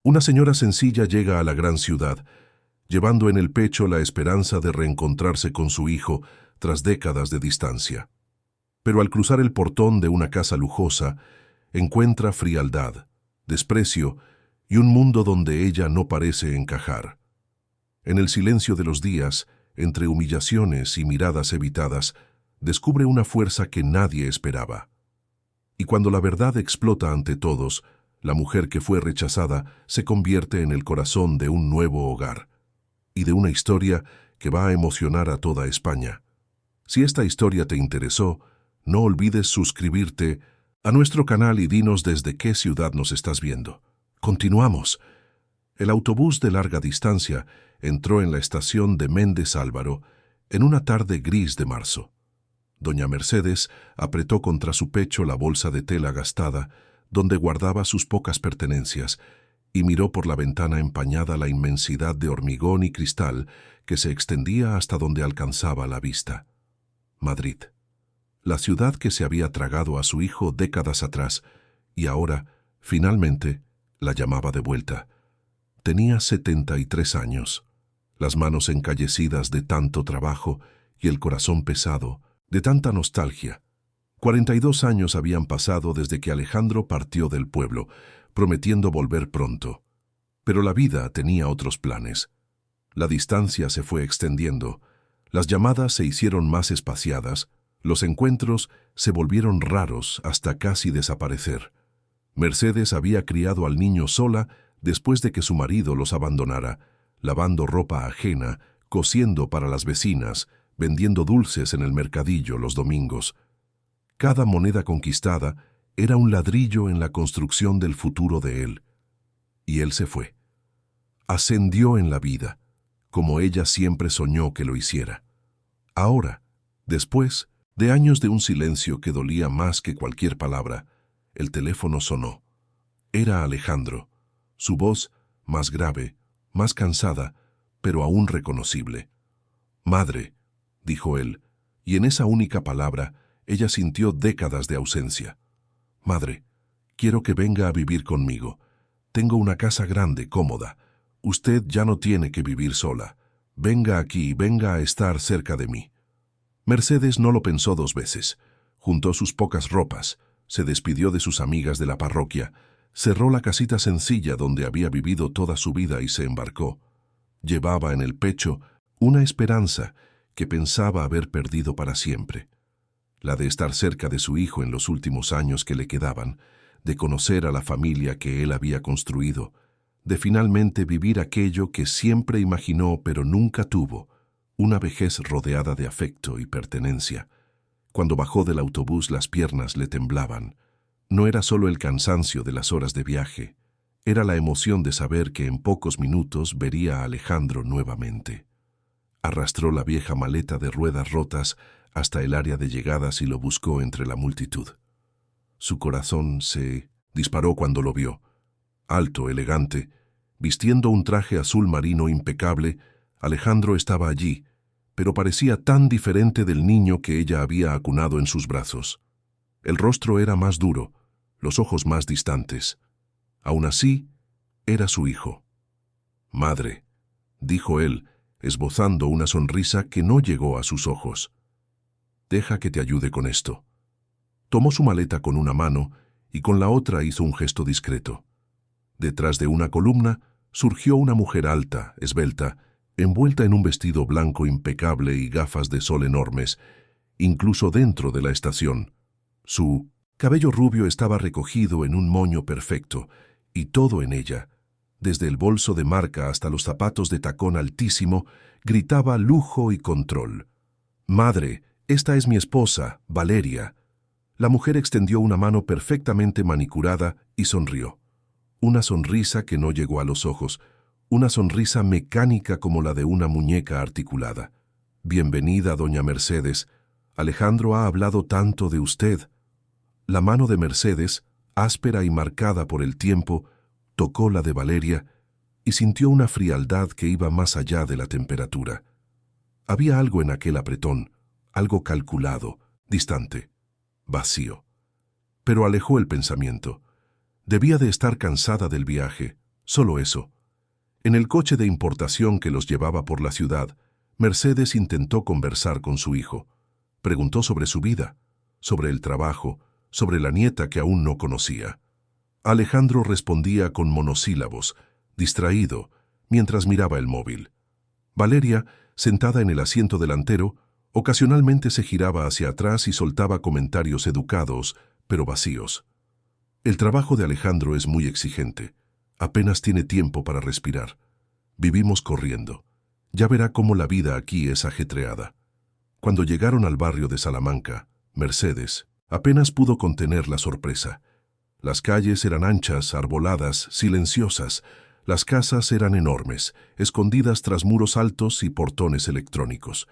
Una señora sencilla llega a la gran ciudad, llevando en el pecho la esperanza de reencontrarse con su hijo tras décadas de distancia. Pero al cruzar el portón de una casa lujosa, encuentra frialdad, desprecio y un mundo donde ella no parece encajar. En el silencio de los días, entre humillaciones y miradas evitadas, descubre una fuerza que nadie esperaba. Y cuando la verdad explota ante todos, la mujer que fue rechazada se convierte en el corazón de un nuevo hogar y de una historia que va a emocionar a toda España. Si esta historia te interesó, no olvides suscribirte a nuestro canal y dinos desde qué ciudad nos estás viendo. Continuamos. El autobús de larga distancia entró en la estación de Méndez Álvaro en una tarde gris de marzo. Doña Mercedes apretó contra su pecho la bolsa de tela gastada donde guardaba sus pocas pertenencias y miró por la ventana empañada la inmensidad de hormigón y cristal que se extendía hasta donde alcanzaba la vista. Madrid. La ciudad que se había tragado a su hijo décadas atrás y ahora, finalmente, la llamaba de vuelta. Tenía 73 años, las manos encallecidas de tanto trabajo y el corazón pesado de tanta nostalgia. 42 años habían pasado desde que Alejandro partió del pueblo, prometiendo volver pronto. Pero la vida tenía otros planes. La distancia se fue extendiendo, las llamadas se hicieron más espaciadas, los encuentros se volvieron raros hasta casi desaparecer. Mercedes había criado al niño sola después de que su marido los abandonara, lavando ropa ajena, cosiendo para las vecinas, vendiendo dulces en el mercadillo los domingos. Cada moneda conquistada era un ladrillo en la construcción del futuro de él. Y él se fue. Ascendió en la vida, como ella siempre soñó que lo hiciera. Ahora, después de años de un silencio que dolía más que cualquier palabra, el teléfono sonó. Era Alejandro, su voz más grave, más cansada, pero aún reconocible. «Madre», dijo él, y en esa única palabra ella sintió décadas de ausencia. «Madre, quiero que venga a vivir conmigo. Tengo una casa grande, cómoda. Usted ya no tiene que vivir sola. Venga aquí, venga a estar cerca de mí». Mercedes no lo pensó dos veces. Juntó sus pocas ropas, se despidió de sus amigas de la parroquia, cerró la casita sencilla donde había vivido toda su vida y se embarcó. Llevaba en el pecho una esperanza que pensaba haber perdido para siempre. La de estar cerca de su hijo en los últimos años que le quedaban, de conocer a la familia que él había construido, de finalmente vivir aquello que siempre imaginó pero nunca tuvo, una vejez rodeada de afecto y pertenencia. Cuando bajó del autobús las piernas le temblaban. No era solo el cansancio de las horas de viaje, era la emoción de saber que en pocos minutos vería a Alejandro nuevamente. Arrastró la vieja maleta de ruedas rotas hasta el área de llegadas y lo buscó entre la multitud. Su corazón se disparó cuando lo vio. Alto, elegante, vistiendo un traje azul marino impecable, Alejandro estaba allí, pero parecía tan diferente del niño que ella había acunado en sus brazos. El rostro era más duro, los ojos más distantes. Aún así, era su hijo. «Madre», dijo él, esbozando una sonrisa que no llegó a sus ojos. «Deja que te ayude con esto». Tomó su maleta con una mano y con la otra hizo un gesto discreto. Detrás de una columna surgió una mujer alta, esbelta, envuelta en un vestido blanco impecable y gafas de sol enormes, incluso dentro de la estación. Su cabello rubio estaba recogido en un moño perfecto, y todo en ella, desde el bolso de marca hasta los zapatos de tacón altísimo, gritaba lujo y control. «Madre, esta es mi esposa, Valeria». La mujer extendió una mano perfectamente manicurada y sonrió. Una sonrisa que no llegó a los ojos, una sonrisa mecánica como la de una muñeca articulada. «Bienvenida, doña Mercedes. Alejandro ha hablado tanto de usted». La mano de Mercedes, áspera y marcada por el tiempo, tocó la de Valeria y sintió una frialdad que iba más allá de la temperatura. Había algo en aquel apretón, algo calculado, distante, vacío. Pero alejó el pensamiento. Debía de estar cansada del viaje, Solo eso. En el coche de importación que los llevaba por la ciudad, Mercedes intentó conversar con su hijo. Preguntó sobre su vida, sobre el trabajo, sobre la nieta que aún no conocía. Alejandro respondía con monosílabos, distraído, mientras miraba el móvil. Valeria, sentada en el asiento delantero, ocasionalmente se giraba hacia atrás y soltaba comentarios educados, pero vacíos. El trabajo de Alejandro es muy exigente. Apenas tiene tiempo para respirar. Vivimos corriendo. Ya verá cómo la vida aquí es ajetreada. Cuando llegaron al barrio de Salamanca, Mercedes apenas pudo contener la sorpresa. Las calles eran anchas, arboladas, silenciosas. Las casas eran enormes, escondidas tras muros altos y portones electrónicos.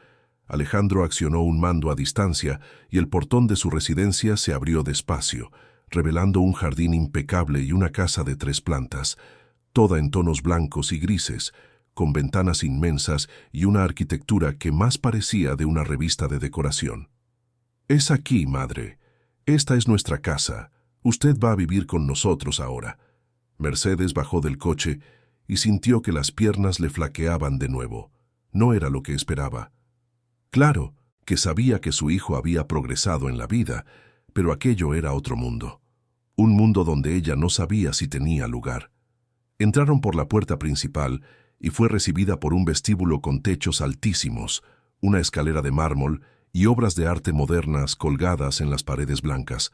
Alejandro accionó un mando a distancia y el portón de su residencia se abrió despacio, revelando un jardín impecable y una casa de 3 plantas, toda en tonos blancos y grises, con ventanas inmensas y una arquitectura que más parecía de una revista de decoración. «Es aquí, madre. Esta es nuestra casa. Usted va a vivir con nosotros ahora». Mercedes bajó del coche y sintió que las piernas le flaqueaban de nuevo. No era lo que esperaba. Claro que sabía que su hijo había progresado en la vida, pero aquello era otro mundo. Un mundo donde ella no sabía si tenía lugar. Entraron por la puerta principal y fue recibida por un vestíbulo con techos altísimos, una escalera de mármol y obras de arte modernas colgadas en las paredes blancas.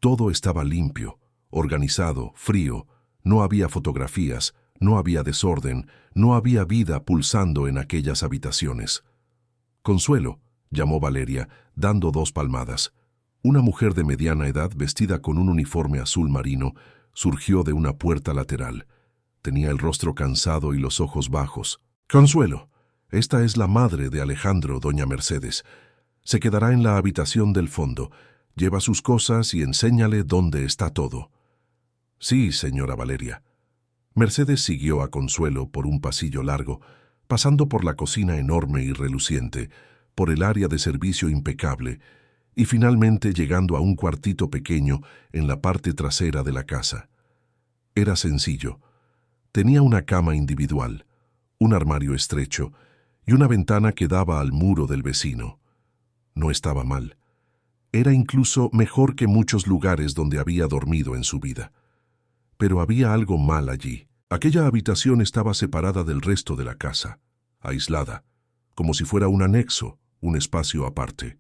Todo estaba limpio, organizado, frío. No había fotografías, no había desorden, no había vida pulsando en aquellas habitaciones. «Consuelo», llamó Valeria, dando 2 palmadas. Una mujer de mediana edad, vestida con un uniforme azul marino, surgió de una puerta lateral. Tenía el rostro cansado y los ojos bajos. «Consuelo, esta es la madre de Alejandro, doña Mercedes. Se quedará en la habitación del fondo. Lleva sus cosas y enséñale dónde está todo». «Sí, señora Valeria». Mercedes siguió a Consuelo por un pasillo largo, pasando por la cocina enorme y reluciente, por el área de servicio impecable, y finalmente llegando a un cuartito pequeño en la parte trasera de la casa. Era sencillo. Tenía una cama individual, un armario estrecho y una ventana que daba al muro del vecino. No estaba mal. Era incluso mejor que muchos lugares donde había dormido en su vida. Pero había algo mal allí. Aquella habitación estaba separada del resto de la casa, aislada, como si fuera un anexo, un espacio aparte.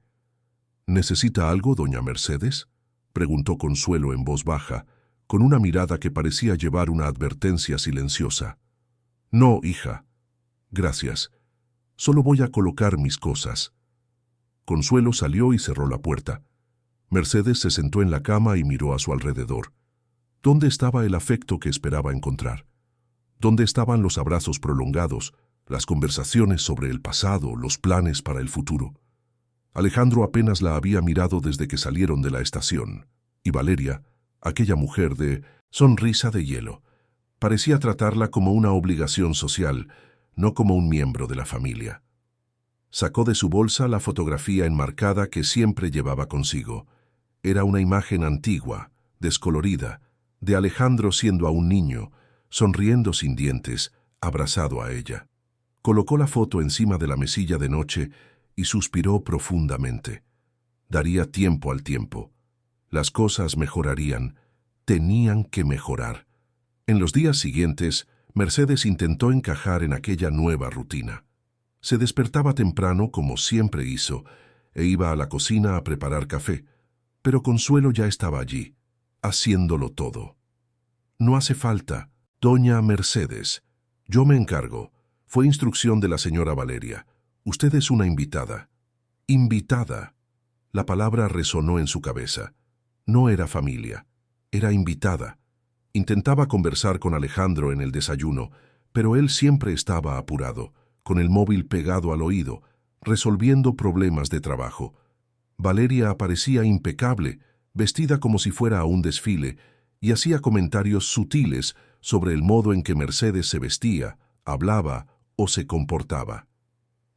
«¿Necesita algo, doña Mercedes?», preguntó Consuelo en voz baja, con una mirada que parecía llevar una advertencia silenciosa. «No, hija. Gracias. Solo voy a colocar mis cosas». Consuelo salió y cerró la puerta. Mercedes se sentó en la cama y miró a su alrededor. ¿Dónde estaba el afecto que esperaba encontrar? ¿Dónde estaban los abrazos prolongados, las conversaciones sobre el pasado, los planes para el futuro? Alejandro apenas la había mirado desde que salieron de la estación, y Valeria, aquella mujer de sonrisa de hielo, parecía tratarla como una obligación social, no como un miembro de la familia. Sacó de su bolsa la fotografía enmarcada que siempre llevaba consigo. Era una imagen antigua, descolorida, de Alejandro siendo aún niño, sonriendo sin dientes, abrazado a ella. Colocó la foto encima de la mesilla de noche y suspiró profundamente. Daría tiempo al tiempo. Las cosas mejorarían. Tenían que mejorar. En los días siguientes, Mercedes intentó encajar en aquella nueva rutina. Se despertaba temprano, como siempre hizo, e iba a la cocina a preparar café, pero Consuelo ya estaba allí, haciéndolo todo. «No hace falta, doña Mercedes. Yo me encargo. Fue instrucción de la señora Valeria. Usted es una invitada». «Invitada». La palabra resonó en su cabeza. No era familia, era invitada. Intentaba conversar con Alejandro en el desayuno, pero él siempre estaba apurado, con el móvil pegado al oído, resolviendo problemas de trabajo. Valeria aparecía impecable, vestida como si fuera a un desfile, y hacía comentarios sutiles sobre el modo en que Mercedes se vestía, hablaba o se comportaba.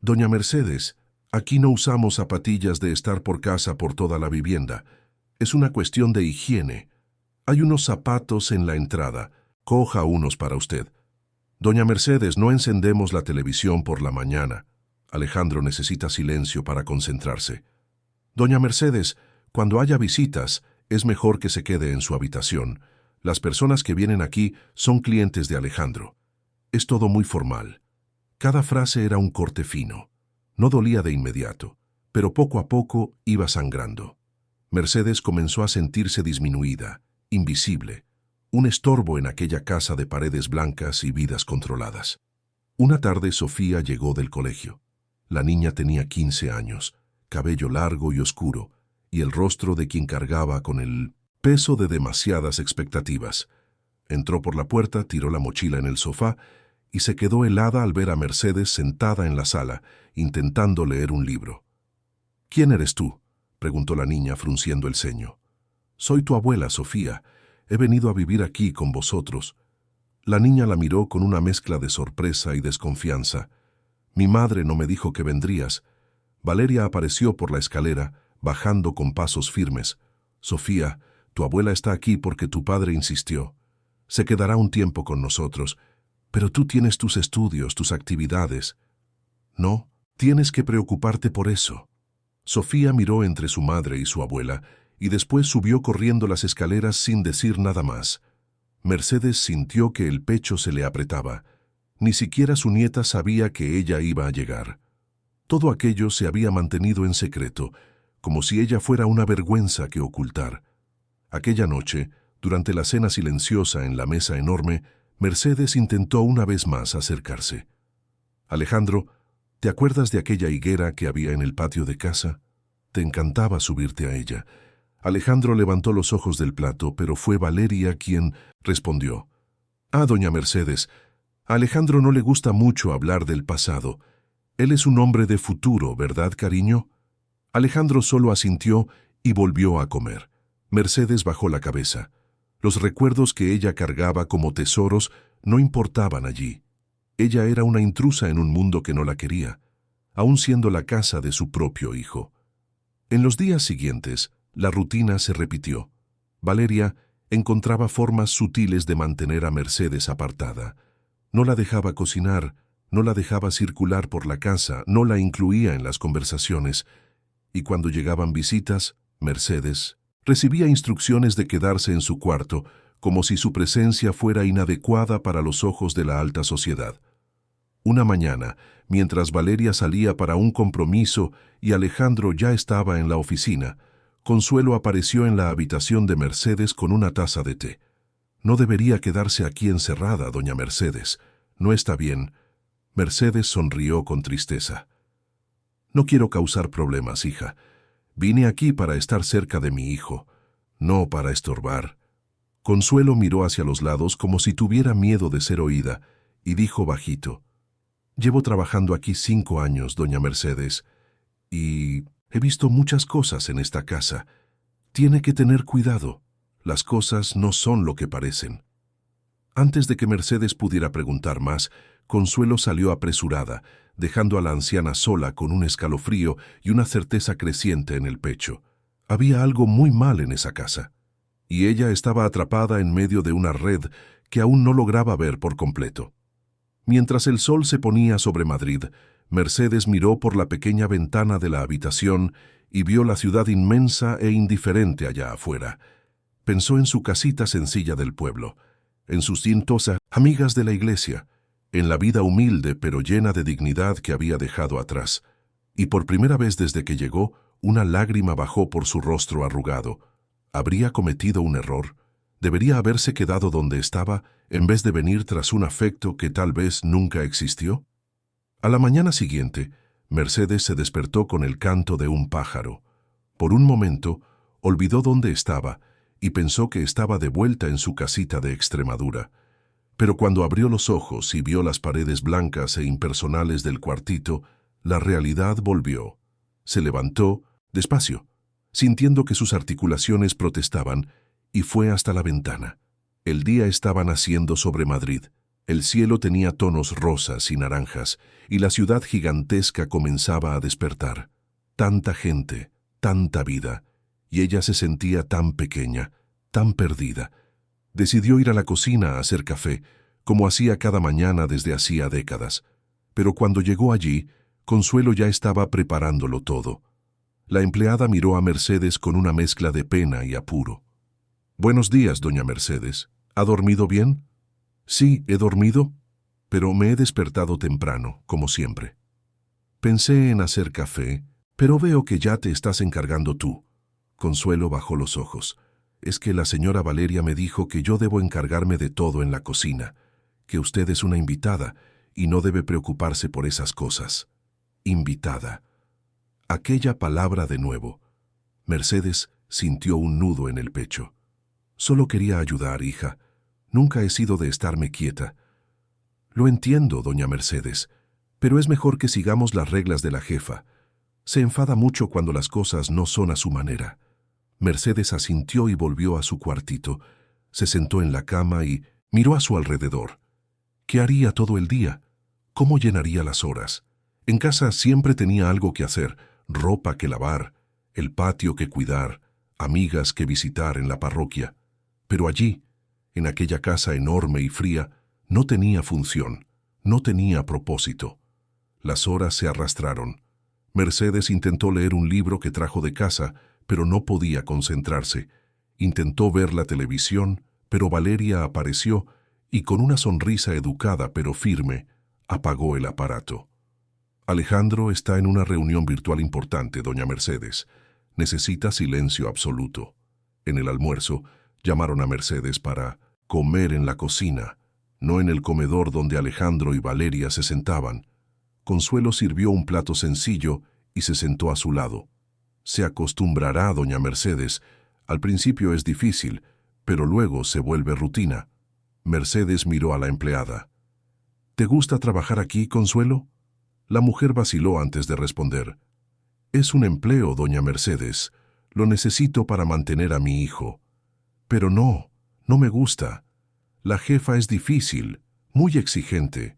«Doña Mercedes, aquí no usamos zapatillas de estar por casa por toda la vivienda. Es una cuestión de higiene. Hay unos zapatos en la entrada. Coja unos para usted. Doña Mercedes, no encendemos la televisión por la mañana. Alejandro necesita silencio para concentrarse. Doña Mercedes, cuando haya visitas, es mejor que se quede en su habitación. Las personas que vienen aquí son clientes de Alejandro. Es todo muy formal. Cada frase era un corte fino. No dolía de inmediato, pero poco a poco iba sangrando. Mercedes comenzó a sentirse disminuida, invisible, un estorbo en aquella casa de paredes blancas y vidas controladas. Una tarde Sofía llegó del colegio. La niña tenía 15 años, cabello largo y oscuro, y el rostro de quien cargaba con el peso de demasiadas expectativas. Entró por la puerta, tiró la mochila en el sofá y se quedó helada al ver a Mercedes sentada en la sala, intentando leer un libro. «¿Quién eres tú?», preguntó la niña frunciendo el ceño. «Soy tu abuela, Sofía. He venido a vivir aquí con vosotros». La niña la miró con una mezcla de sorpresa y desconfianza. «Mi madre no me dijo que vendrías». Valeria apareció por la escalera, bajando con pasos firmes. «Sofía, tu abuela está aquí porque tu padre insistió. Se quedará un tiempo con nosotros, pero tú tienes tus estudios, tus actividades. No, tienes que preocuparte por eso». Sofía miró entre su madre y su abuela y después subió corriendo las escaleras sin decir nada más. Mercedes sintió que el pecho se le apretaba. Ni siquiera su nieta sabía que ella iba a llegar. Todo aquello se había mantenido en secreto, como si ella fuera una vergüenza que ocultar. Aquella noche, durante la cena silenciosa en la mesa enorme, Mercedes intentó una vez más acercarse. «Alejandro, ¿te acuerdas de aquella higuera que había en el patio de casa? Te encantaba subirte a ella». Alejandro levantó los ojos del plato, pero fue Valeria quien respondió. «Ah, doña Mercedes, a Alejandro no le gusta mucho hablar del pasado. Él es un hombre de futuro, ¿verdad, cariño?». Alejandro solo asintió y volvió a comer. Mercedes bajó la cabeza. Los recuerdos que ella cargaba como tesoros no importaban allí. Ella era una intrusa en un mundo que no la quería, aun siendo la casa de su propio hijo. En los días siguientes, la rutina se repitió. Valeria encontraba formas sutiles de mantener a Mercedes apartada. No la dejaba cocinar, no la dejaba circular por la casa, no la incluía en las conversaciones. Y cuando llegaban visitas, Mercedes recibía instrucciones de quedarse en su cuarto, como si su presencia fuera inadecuada para los ojos de la alta sociedad. Una mañana, mientras Valeria salía para un compromiso y Alejandro ya estaba en la oficina, Consuelo apareció en la habitación de Mercedes con una taza de té. «No debería quedarse aquí encerrada, doña Mercedes. No está bien». Mercedes sonrió con tristeza. «No quiero causar problemas, hija. Vine aquí para estar cerca de mi hijo, no para estorbar». Consuelo miró hacia los lados como si tuviera miedo de ser oída y dijo bajito: «Llevo trabajando aquí 5 años, doña Mercedes, y he visto muchas cosas en esta casa. Tiene que tener cuidado. Las cosas no son lo que parecen». Antes de que Mercedes pudiera preguntar más, Consuelo salió apresurada, dejando a la anciana sola con un escalofrío y una certeza creciente en el pecho. Había algo muy mal en esa casa, y ella estaba atrapada en medio de una red que aún no lograba ver por completo. Mientras el sol se ponía sobre Madrid, Mercedes miró por la pequeña ventana de la habitación y vio la ciudad inmensa e indiferente allá afuera. Pensó en su casita sencilla del pueblo, en sus cientos amigas de la iglesia, en la vida humilde pero llena de dignidad que había dejado atrás. Y por primera vez desde que llegó, una lágrima bajó por su rostro arrugado. ¿Habría cometido un error? ¿Debería haberse quedado donde estaba en vez de venir tras un afecto que tal vez nunca existió? A la mañana siguiente, Mercedes se despertó con el canto de un pájaro. Por un momento, olvidó dónde estaba y pensó que estaba de vuelta en su casita de Extremadura. Pero cuando abrió los ojos y vio las paredes blancas e impersonales del cuartito, la realidad volvió. Se levantó, despacio, sintiendo que sus articulaciones protestaban, y fue hasta la ventana. El día estaba naciendo sobre Madrid. El cielo tenía tonos rosas y naranjas, y la ciudad gigantesca comenzaba a despertar. Tanta gente, tanta vida, y ella se sentía tan pequeña, tan perdida. Decidió ir a la cocina a hacer café, como hacía cada mañana desde hacía décadas. Pero cuando llegó allí, Consuelo ya estaba preparándolo todo. La empleada miró a Mercedes con una mezcla de pena y apuro. «Buenos días, doña Mercedes. ¿Ha dormido bien?» «Sí, he dormido, pero me he despertado temprano, como siempre. Pensé en hacer café, pero veo que ya te estás encargando tú». Consuelo bajó los ojos. «Es que la señora Valeria me dijo que yo debo encargarme de todo en la cocina, que usted es una invitada y no debe preocuparse por esas cosas». Invitada. Aquella palabra de nuevo. Mercedes sintió un nudo en el pecho. «Solo quería ayudar, hija. Nunca he sido de estarme quieta». «Lo entiendo, doña Mercedes, pero es mejor que sigamos las reglas de la jefa. Se enfada mucho cuando las cosas no son a su manera». Mercedes asintió y volvió a su cuartito. Se sentó en la cama y miró a su alrededor. ¿Qué haría todo el día? ¿Cómo llenaría las horas? En casa siempre tenía algo que hacer, ropa que lavar, el patio que cuidar, amigas que visitar en la parroquia. Pero allí, en aquella casa enorme y fría, no tenía función, no tenía propósito. Las horas se arrastraron. Mercedes intentó leer un libro que trajo de casa, pero no podía concentrarse. Intentó ver la televisión, pero Valeria apareció y con una sonrisa educada pero firme, apagó el aparato. «Alejandro está en una reunión virtual importante, doña Mercedes. Necesita silencio absoluto». En el almuerzo, llamaron a Mercedes para comer en la cocina, no en el comedor donde Alejandro y Valeria se sentaban. Consuelo sirvió un plato sencillo y se sentó a su lado. «Se acostumbrará, doña Mercedes. Al principio es difícil, pero luego se vuelve rutina». Mercedes miró a la empleada. «¿Te gusta trabajar aquí, Consuelo?» La mujer vaciló antes de responder. «Es un empleo, doña Mercedes. Lo necesito para mantener a mi hijo». «Pero no me gusta. La jefa es difícil, muy exigente,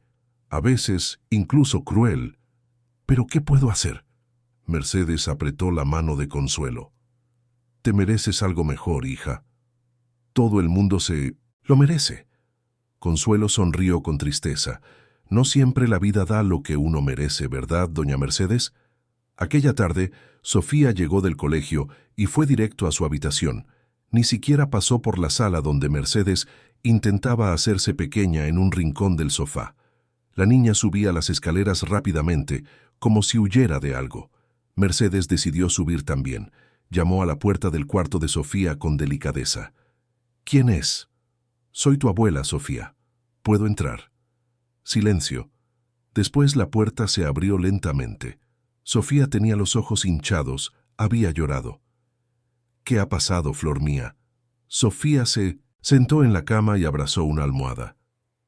a veces incluso cruel. ¿Pero qué puedo hacer?» Mercedes apretó la mano de Consuelo. «Te mereces algo mejor, hija. Todo el mundo lo merece». Consuelo sonrió con tristeza. «No siempre la vida da lo que uno merece, ¿verdad, doña Mercedes?» Aquella tarde, Sofía llegó del colegio y fue directo a su habitación. Ni siquiera pasó por la sala donde Mercedes intentaba hacerse pequeña en un rincón del sofá. La niña subía las escaleras rápidamente, como si huyera de algo. Mercedes decidió subir también. Llamó a la puerta del cuarto de Sofía con delicadeza. «¿Quién es?» «Soy tu abuela, Sofía. ¿Puedo entrar?» Silencio. Después la puerta se abrió lentamente. Sofía tenía los ojos hinchados, había llorado. «¿Qué ha pasado, flor mía?» Sofía se sentó en la cama y abrazó una almohada.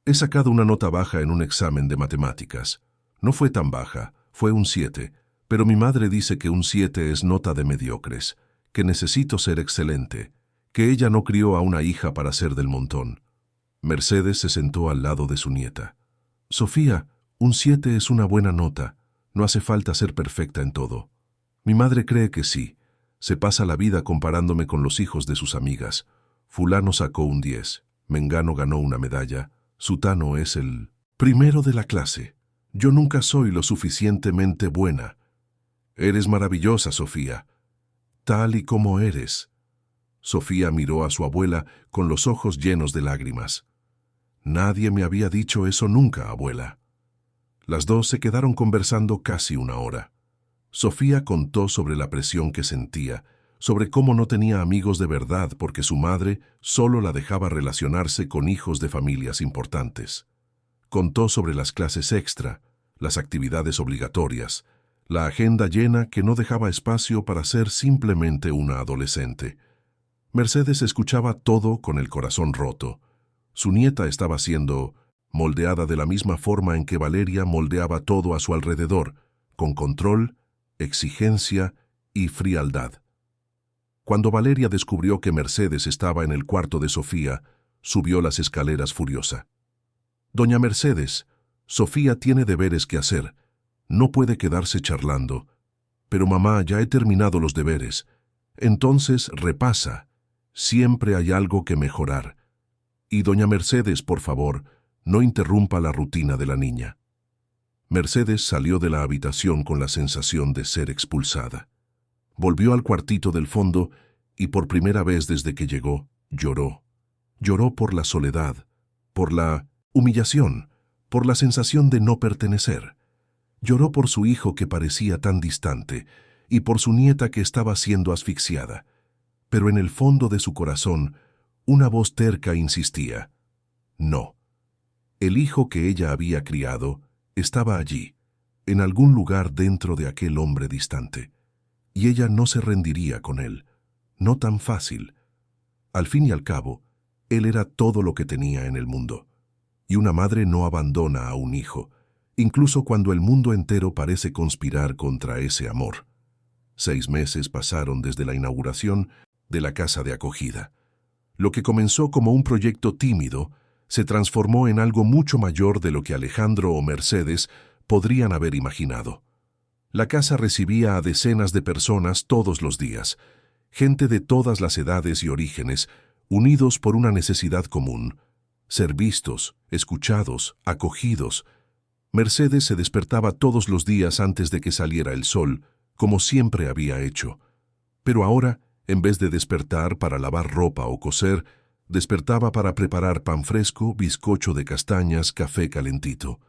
«He sacado una nota baja en un examen de matemáticas. No fue tan baja, fue un 7, pero mi madre dice que un 7 es nota de mediocres, que necesito ser excelente, que ella no crió a una hija para ser del montón». Mercedes se sentó al lado de su nieta. «Sofía, un 7 es una buena nota. No hace falta ser perfecta en todo. Mi madre cree que sí. Se pasa la vida comparándome con los hijos de sus amigas. Fulano sacó un 10, Mengano ganó una medalla, Sutano es el primero de la clase. Yo nunca soy lo suficientemente buena. Eres maravillosa, Sofía, tal y como eres». Sofía miró a su abuela con los ojos llenos de lágrimas. «Nadie me había dicho eso nunca, abuela». Las dos se quedaron conversando casi una hora. Sofía contó sobre la presión que sentía, sobre cómo no tenía amigos de verdad porque su madre solo la dejaba relacionarse con hijos de familias importantes. Contó sobre las clases extra, las actividades obligatorias, la agenda llena que no dejaba espacio para ser simplemente una adolescente. Mercedes escuchaba todo con el corazón roto. Su nieta estaba siendo moldeada de la misma forma en que Valeria moldeaba todo a su alrededor, con control, exigencia y frialdad. Cuando Valeria descubrió que Mercedes estaba en el cuarto de Sofía, subió las escaleras furiosa. «Doña Mercedes, Sofía tiene deberes que hacer. No puede quedarse charlando». «Pero mamá, ya he terminado los deberes». «Entonces repasa. Siempre hay algo que mejorar». Y doña Mercedes, por favor, no interrumpa la rutina de la niña. Mercedes salió de la habitación con la sensación de ser expulsada. Volvió al cuartito del fondo y por primera vez desde que llegó, lloró. Lloró por la soledad, por la humillación, por la sensación de no pertenecer. Lloró por su hijo que parecía tan distante y por su nieta que estaba siendo asfixiada. Pero en el fondo de su corazón, una voz terca insistía. No. El hijo que ella había criado estaba allí, en algún lugar dentro de aquel hombre distante. Y ella no se rendiría con él. No tan fácil. Al fin y al cabo, él era todo lo que tenía en el mundo. Y una madre no abandona a un hijo, incluso cuando el mundo entero parece conspirar contra ese amor. 6 meses pasaron desde la inauguración de la casa de acogida. Lo que comenzó como un proyecto tímido se transformó en algo mucho mayor de lo que Alejandro o Mercedes podrían haber imaginado. La casa recibía a decenas de personas todos los días, gente de todas las edades y orígenes, unidos por una necesidad común: ser vistos, escuchados, acogidos. Mercedes se despertaba todos los días antes de que saliera el sol, como siempre había hecho. Pero ahora, en vez de despertar para lavar ropa o coser, despertaba para preparar pan fresco, bizcocho de castañas, café calentito.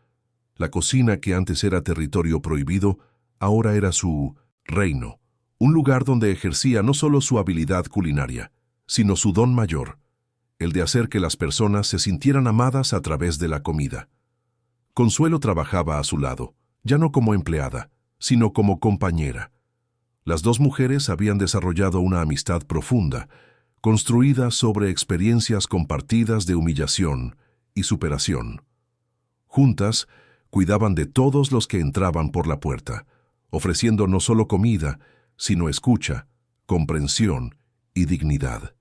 La cocina, que antes era territorio prohibido, ahora era su reino, un lugar donde ejercía no solo su habilidad culinaria, sino su don mayor, el de hacer que las personas se sintieran amadas a través de la comida. Consuelo trabajaba a su lado, ya no como empleada, sino como compañera. Las dos mujeres habían desarrollado una amistad profunda, construida sobre experiencias compartidas de humillación y superación. Juntas, cuidaban de todos los que entraban por la puerta, ofreciendo no solo comida, sino escucha, comprensión y dignidad.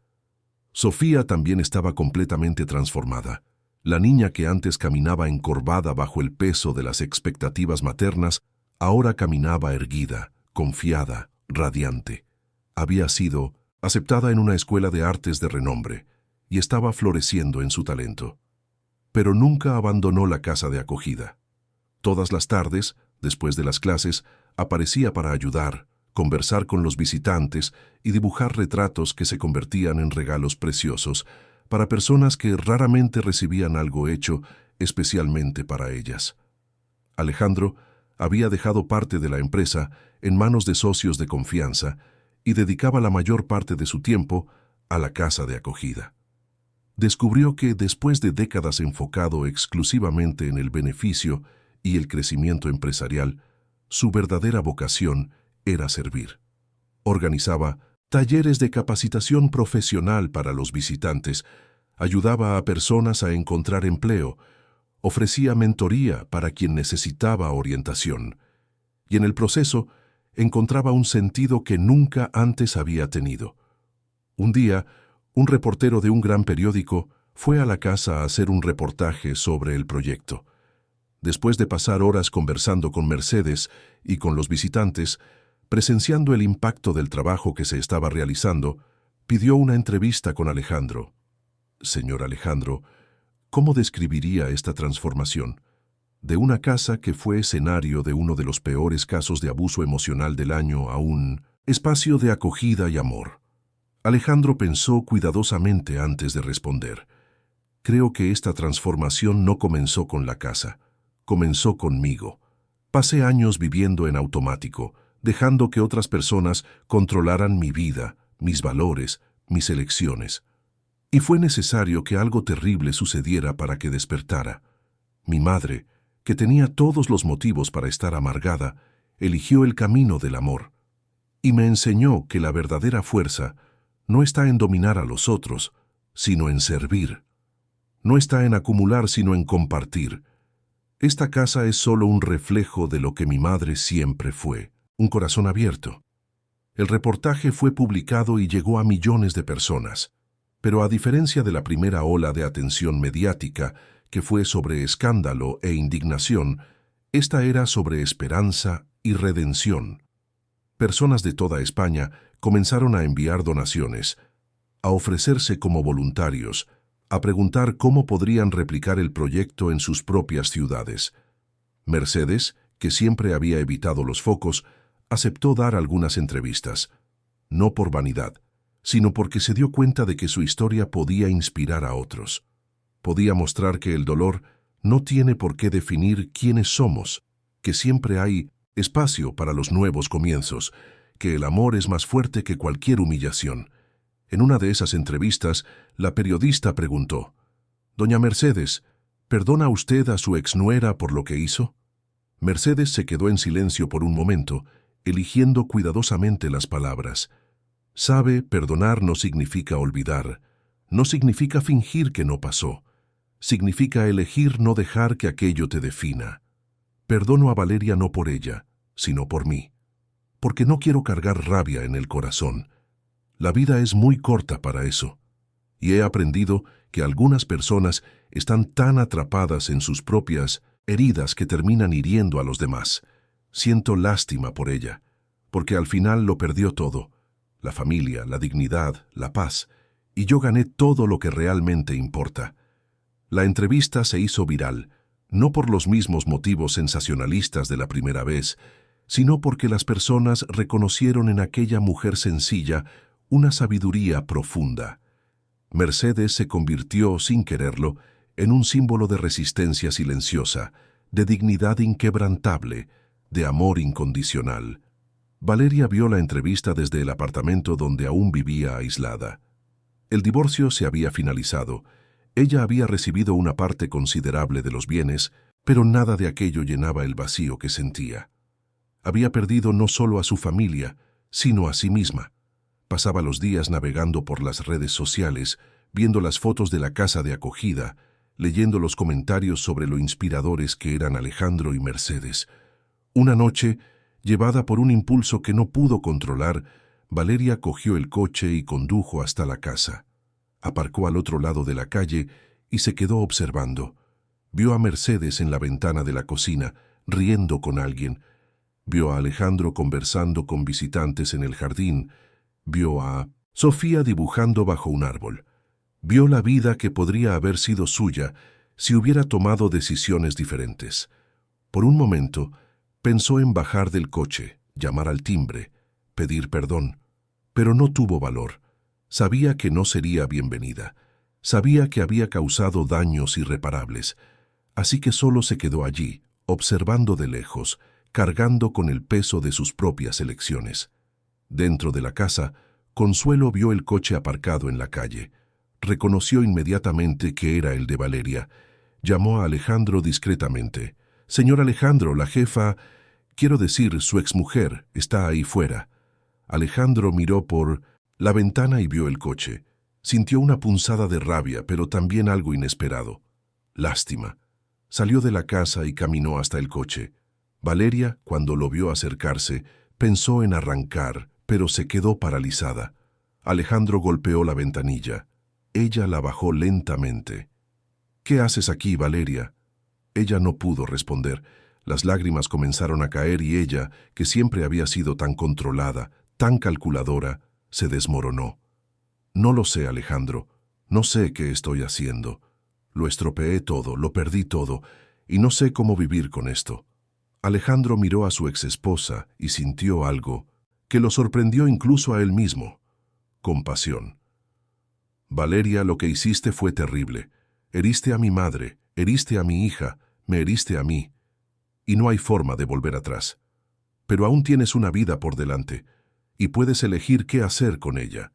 Sofía también estaba completamente transformada. La niña que antes caminaba encorvada bajo el peso de las expectativas maternas, ahora caminaba erguida, confiada, radiante. Había sido aceptada en una escuela de artes de renombre y estaba floreciendo en su talento. Pero nunca abandonó la casa de acogida. Todas las tardes, después de las clases, aparecía para ayudar, conversar con los visitantes y dibujar retratos que se convertían en regalos preciosos para personas que raramente recibían algo hecho especialmente para ellas. Alejandro había dejado parte de la empresa en manos de socios de confianza y dedicaba la mayor parte de su tiempo a la casa de acogida. Descubrió que, después de décadas enfocado exclusivamente en el beneficio y el crecimiento empresarial, su verdadera vocación era servir. Organizaba talleres de capacitación profesional para los visitantes, ayudaba a personas a encontrar empleo, ofrecía mentoría para quien necesitaba orientación, y en el proceso encontraba un sentido que nunca antes había tenido. Un día, un reportero de un gran periódico fue a la casa a hacer un reportaje sobre el proyecto. Después de pasar horas conversando con Mercedes y con los visitantes, presenciando el impacto del trabajo que se estaba realizando, pidió una entrevista con Alejandro. Señor Alejandro, ¿cómo describiría esta transformación? De una casa que fue escenario de uno de los peores casos de abuso emocional del año a un espacio de acogida y amor. Alejandro pensó cuidadosamente antes de responder. Creo que esta transformación no comenzó con la casa, comenzó conmigo. Pasé años viviendo en automático, dejando que otras personas controlaran mi vida, mis valores, mis elecciones. Y fue necesario que algo terrible sucediera para que despertara. Mi madre, que tenía todos los motivos para estar amargada, eligió el camino del amor. Y me enseñó que la verdadera fuerza no está en dominar a los otros, sino en servir. No está en acumular, sino en compartir. Esta casa es solo un reflejo de lo que mi madre siempre fue, un corazón abierto. El reportaje fue publicado y llegó a millones de personas. Pero a diferencia de la primera ola de atención mediática, que fue sobre escándalo e indignación, esta era sobre esperanza y redención. Personas de toda España comenzaron a enviar donaciones, a ofrecerse como voluntarios, a preguntar cómo podrían replicar el proyecto en sus propias ciudades. Mercedes, que siempre había evitado los focos, aceptó dar algunas entrevistas, no por vanidad, sino porque se dio cuenta de que su historia podía inspirar a otros. Podía mostrar que el dolor no tiene por qué definir quiénes somos, que siempre hay espacio para los nuevos comienzos, que el amor es más fuerte que cualquier humillación. En una de esas entrevistas, la periodista preguntó: «Doña Mercedes, ¿perdona usted a su exnuera por lo que hizo?». Mercedes se quedó en silencio por un momento, eligiendo cuidadosamente las palabras. Sabe, perdonar no significa olvidar, no significa fingir que no pasó, significa elegir no dejar que aquello te defina. Perdono a Valeria no por ella, sino por mí, porque no quiero cargar rabia en el corazón. La vida es muy corta para eso, y he aprendido que algunas personas están tan atrapadas en sus propias heridas que terminan hiriendo a los demás. Siento lástima por ella, porque al final lo perdió todo: la familia, la dignidad, la paz, y yo gané todo lo que realmente importa. La entrevista se hizo viral, no por los mismos motivos sensacionalistas de la primera vez, sino porque las personas reconocieron en aquella mujer sencilla una sabiduría profunda. Mercedes se convirtió, sin quererlo, en un símbolo de resistencia silenciosa, de dignidad inquebrantable, de amor incondicional. Valeria vio la entrevista desde el apartamento donde aún vivía aislada. El divorcio se había finalizado. Ella había recibido una parte considerable de los bienes, pero nada de aquello llenaba el vacío que sentía. Había perdido no solo a su familia, sino a sí misma. Pasaba los días navegando por las redes sociales, viendo las fotos de la casa de acogida, leyendo los comentarios sobre lo inspiradores que eran Alejandro y Mercedes. Una noche, llevada por un impulso que no pudo controlar, Valeria cogió el coche y condujo hasta la casa. Aparcó al otro lado de la calle y se quedó observando. Vio a Mercedes en la ventana de la cocina, riendo con alguien. Vio a Alejandro conversando con visitantes en el jardín. Vio a Sofía dibujando bajo un árbol. Vio la vida que podría haber sido suya si hubiera tomado decisiones diferentes. Por un momento, pensó en bajar del coche, llamar al timbre, pedir perdón, pero no tuvo valor. Sabía que no sería bienvenida. Sabía que había causado daños irreparables. Así que solo se quedó allí, observando de lejos, cargando con el peso de sus propias elecciones. Dentro de la casa, Consuelo vio el coche aparcado en la calle. Reconoció inmediatamente que era el de Valeria. Llamó a Alejandro discretamente. «Señor Alejandro, la jefa, quiero decir, su exmujer, está ahí fuera». Alejandro miró por la ventana y vio el coche. Sintió una punzada de rabia, pero también algo inesperado. Lástima. Salió de la casa y caminó hasta el coche. Valeria, cuando lo vio acercarse, pensó en arrancar, pero se quedó paralizada. Alejandro golpeó la ventanilla. Ella la bajó lentamente. «¿Qué haces aquí, Valeria?». Ella no pudo responder. Las lágrimas comenzaron a caer y ella, que siempre había sido tan controlada, tan calculadora, se desmoronó. «No lo sé, Alejandro. No sé qué estoy haciendo. Lo estropeé todo, lo perdí todo, y no sé cómo vivir con esto». Alejandro miró a su exesposa y sintió algo que lo sorprendió incluso a él mismo: compasión. «Valeria, lo que hiciste fue terrible. Heriste a mi madre, heriste a mi hija, me heriste a mí. Y no hay forma de volver atrás. Pero aún tienes una vida por delante, y puedes elegir qué hacer con ella.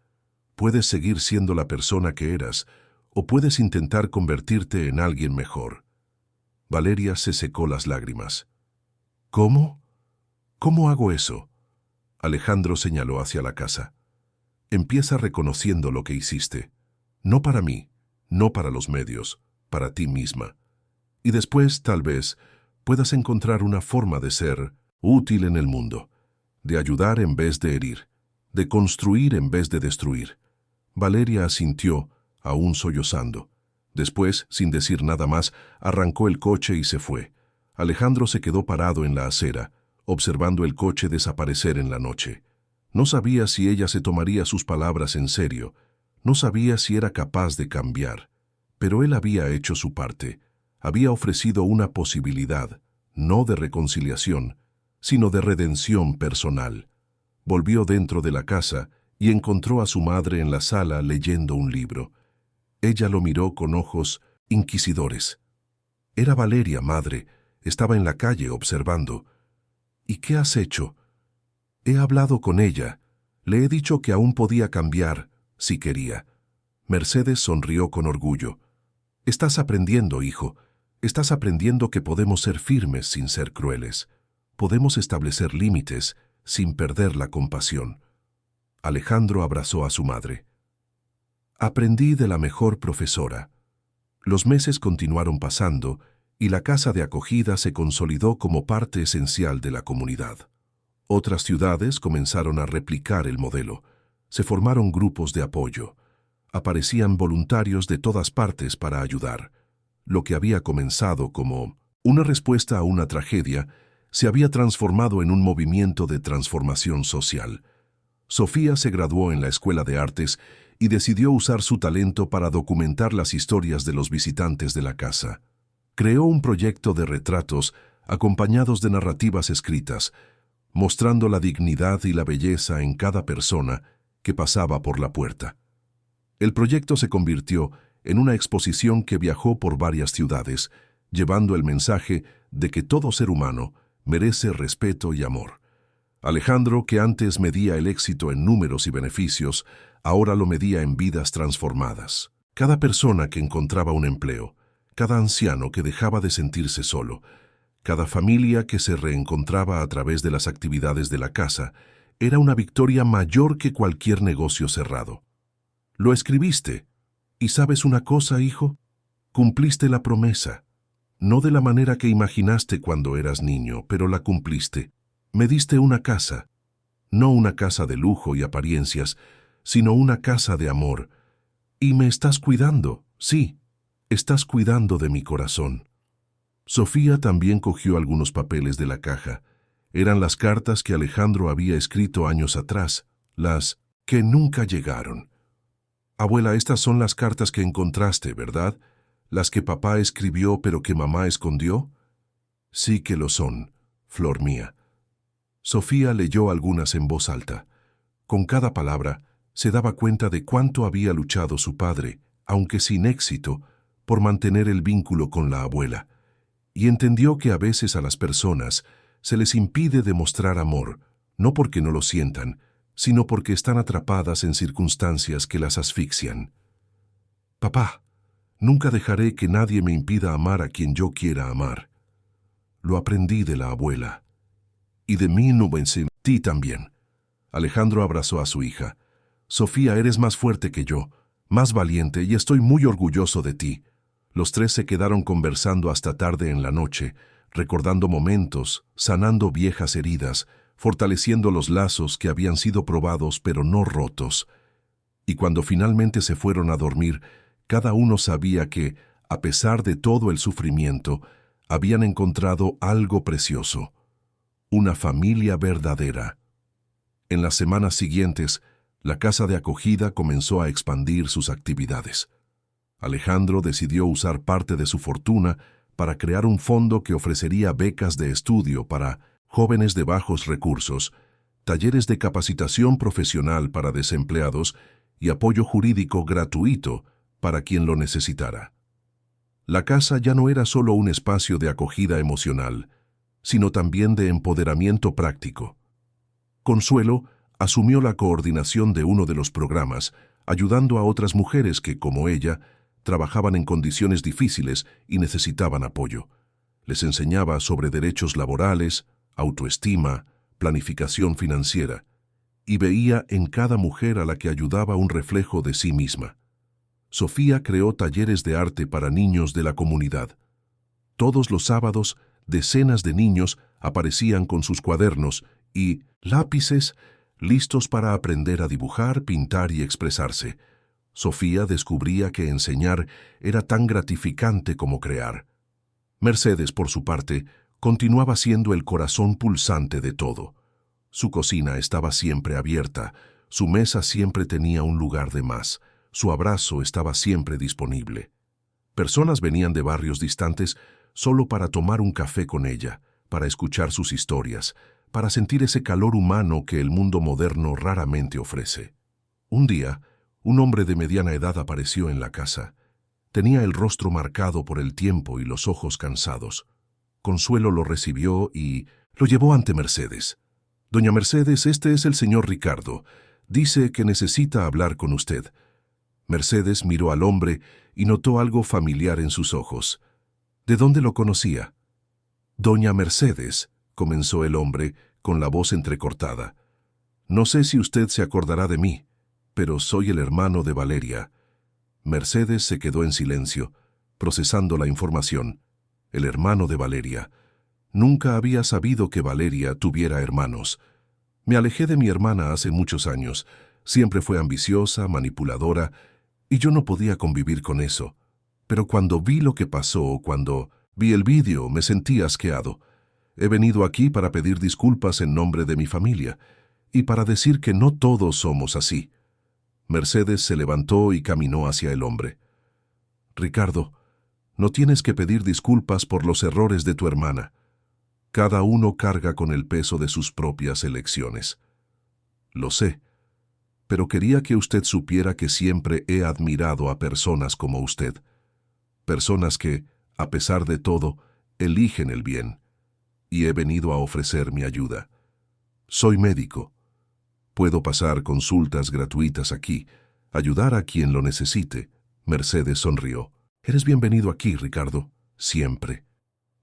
Puedes seguir siendo la persona que eras, o puedes intentar convertirte en alguien mejor». Valeria se secó las lágrimas. «¿Cómo? ¿Cómo hago eso?». Alejandro señaló hacia la casa. «Empieza reconociendo lo que hiciste. No para mí, no para los medios, para ti misma. Y después, tal vez, puedas encontrar una forma de ser útil en el mundo, de ayudar en vez de herir, de construir en vez de destruir». Valeria asintió, aún sollozando. Después, sin decir nada más, arrancó el coche y se fue. Alejandro se quedó parado en la acera, observando el coche desaparecer en la noche. No sabía si ella se tomaría sus palabras en serio. No sabía si era capaz de cambiar. Pero él había hecho su parte. Había ofrecido una posibilidad, no de reconciliación, sino de redención personal. Volvió dentro de la casa y encontró a su madre en la sala leyendo un libro. Ella lo miró con ojos inquisidores. Era Valeria, madre. Estaba en la calle observando. ¿Y qué has hecho? He hablado con ella. Le he dicho que aún podía cambiar, si quería. Mercedes sonrió con orgullo. Estás aprendiendo, hijo. Estás aprendiendo que podemos ser firmes sin ser crueles. Podemos establecer límites sin perder la compasión. Alejandro abrazó a su madre. Aprendí de la mejor profesora. Los meses continuaron pasando y la casa de acogida se consolidó como parte esencial de la comunidad. Otras ciudades comenzaron a replicar el modelo. Se formaron grupos de apoyo. Aparecían voluntarios de todas partes para ayudar. Lo que había comenzado como una respuesta a una tragedia se había transformado en un movimiento de transformación social. Sofía se graduó en la Escuela de Artes y decidió usar su talento para documentar las historias de los visitantes de la casa. Creó un proyecto de retratos acompañados de narrativas escritas, mostrando la dignidad y la belleza en cada persona que pasaba por la puerta. El proyecto se convirtió en una exposición que viajó por varias ciudades, llevando el mensaje de que todo ser humano merece respeto y amor. Alejandro, que antes medía el éxito en números y beneficios, ahora lo medía en vidas transformadas. Cada persona que encontraba un empleo, cada anciano que dejaba de sentirse solo, cada familia que se reencontraba a través de las actividades de la casa, era una victoria mayor que cualquier negocio cerrado. Lo escribiste. ¿Y sabes una cosa, hijo? Cumpliste la promesa. No de la manera que imaginaste cuando eras niño, pero la cumpliste. Me diste una casa. No una casa de lujo y apariencias, sino una casa de amor. Y me estás cuidando, sí, estás cuidando de mi corazón. Sofía también cogió algunos papeles de la caja. Eran las cartas que Alejandro había escrito años atrás, las que nunca llegaron. Abuela, estas son las cartas que encontraste, ¿verdad? ¿Las que papá escribió pero que mamá escondió? Sí que lo son, flor mía. Sofía leyó algunas en voz alta. Con cada palabra se daba cuenta de cuánto había luchado su padre, aunque sin éxito, por mantener el vínculo con la abuela. Y entendió que a veces a las personas se les impide demostrar amor, no porque no lo sientan, sino porque están atrapadas en circunstancias que las asfixian. Papá, nunca dejaré que nadie me impida amar a quien yo quiera amar. Lo aprendí de la abuela. Y de mí no vencí, ti también. Alejandro abrazó a su hija. Sofía, eres más fuerte que yo, más valiente, y estoy muy orgulloso de ti. Los tres se quedaron conversando hasta tarde en la noche, recordando momentos, sanando viejas heridas, fortaleciendo los lazos que habían sido probados pero no rotos. Y cuando finalmente se fueron a dormir, cada uno sabía que, a pesar de todo el sufrimiento, habían encontrado algo precioso. Una familia verdadera. En las semanas siguientes, la casa de acogida comenzó a expandir sus actividades. Alejandro decidió usar parte de su fortuna para crear un fondo que ofrecería becas de estudio para jóvenes de bajos recursos, talleres de capacitación profesional para desempleados y apoyo jurídico gratuito para quien lo necesitara. La casa ya no era solo un espacio de acogida emocional, sino también de empoderamiento práctico. Consuelo asumió la coordinación de uno de los programas, ayudando a otras mujeres que, como ella, trabajaban en condiciones difíciles y necesitaban apoyo. Les enseñaba sobre derechos laborales, autoestima, planificación financiera, y veía en cada mujer a la que ayudaba un reflejo de sí misma. Sofía creó talleres de arte para niños de la comunidad. Todos los sábados, decenas de niños aparecían con sus cuadernos y lápices listos para aprender a dibujar, pintar y expresarse. Sofía descubría que enseñar era tan gratificante como crear. Mercedes, por su parte, continuaba siendo el corazón pulsante de todo. Su cocina estaba siempre abierta, su mesa siempre tenía un lugar de más, su abrazo estaba siempre disponible. Personas venían de barrios distantes solo para tomar un café con ella, para escuchar sus historias, para sentir ese calor humano que el mundo moderno raramente ofrece. Un día, un hombre de mediana edad apareció en la casa. Tenía el rostro marcado por el tiempo y los ojos cansados. Consuelo lo recibió y lo llevó ante Mercedes. «Doña Mercedes, este es el señor Ricardo. Dice que necesita hablar con usted». Mercedes miró al hombre y notó algo familiar en sus ojos. ¿De dónde lo conocía? «Doña Mercedes», comenzó el hombre, con la voz entrecortada. «No sé si usted se acordará de mí, pero soy el hermano de Valeria». Mercedes se quedó en silencio, procesando la información. El hermano de Valeria. Nunca había sabido que Valeria tuviera hermanos. Me alejé de mi hermana hace muchos años. Siempre fue ambiciosa, manipuladora, y yo no podía convivir con eso. Pero cuando vi lo que pasó, cuando vi el vídeo, me sentí asqueado. He venido aquí para pedir disculpas en nombre de mi familia, y para decir que no todos somos así. Mercedes se levantó y caminó hacia el hombre. «Ricardo, no tienes que pedir disculpas por los errores de tu hermana. Cada uno carga con el peso de sus propias elecciones». «Lo sé, pero quería que usted supiera que siempre he admirado a personas como usted. Personas que, a pesar de todo, eligen el bien. Y he venido a ofrecer mi ayuda. Soy médico. Puedo pasar consultas gratuitas aquí, ayudar a quien lo necesite». Mercedes sonrió. «Eres bienvenido aquí, Ricardo, siempre».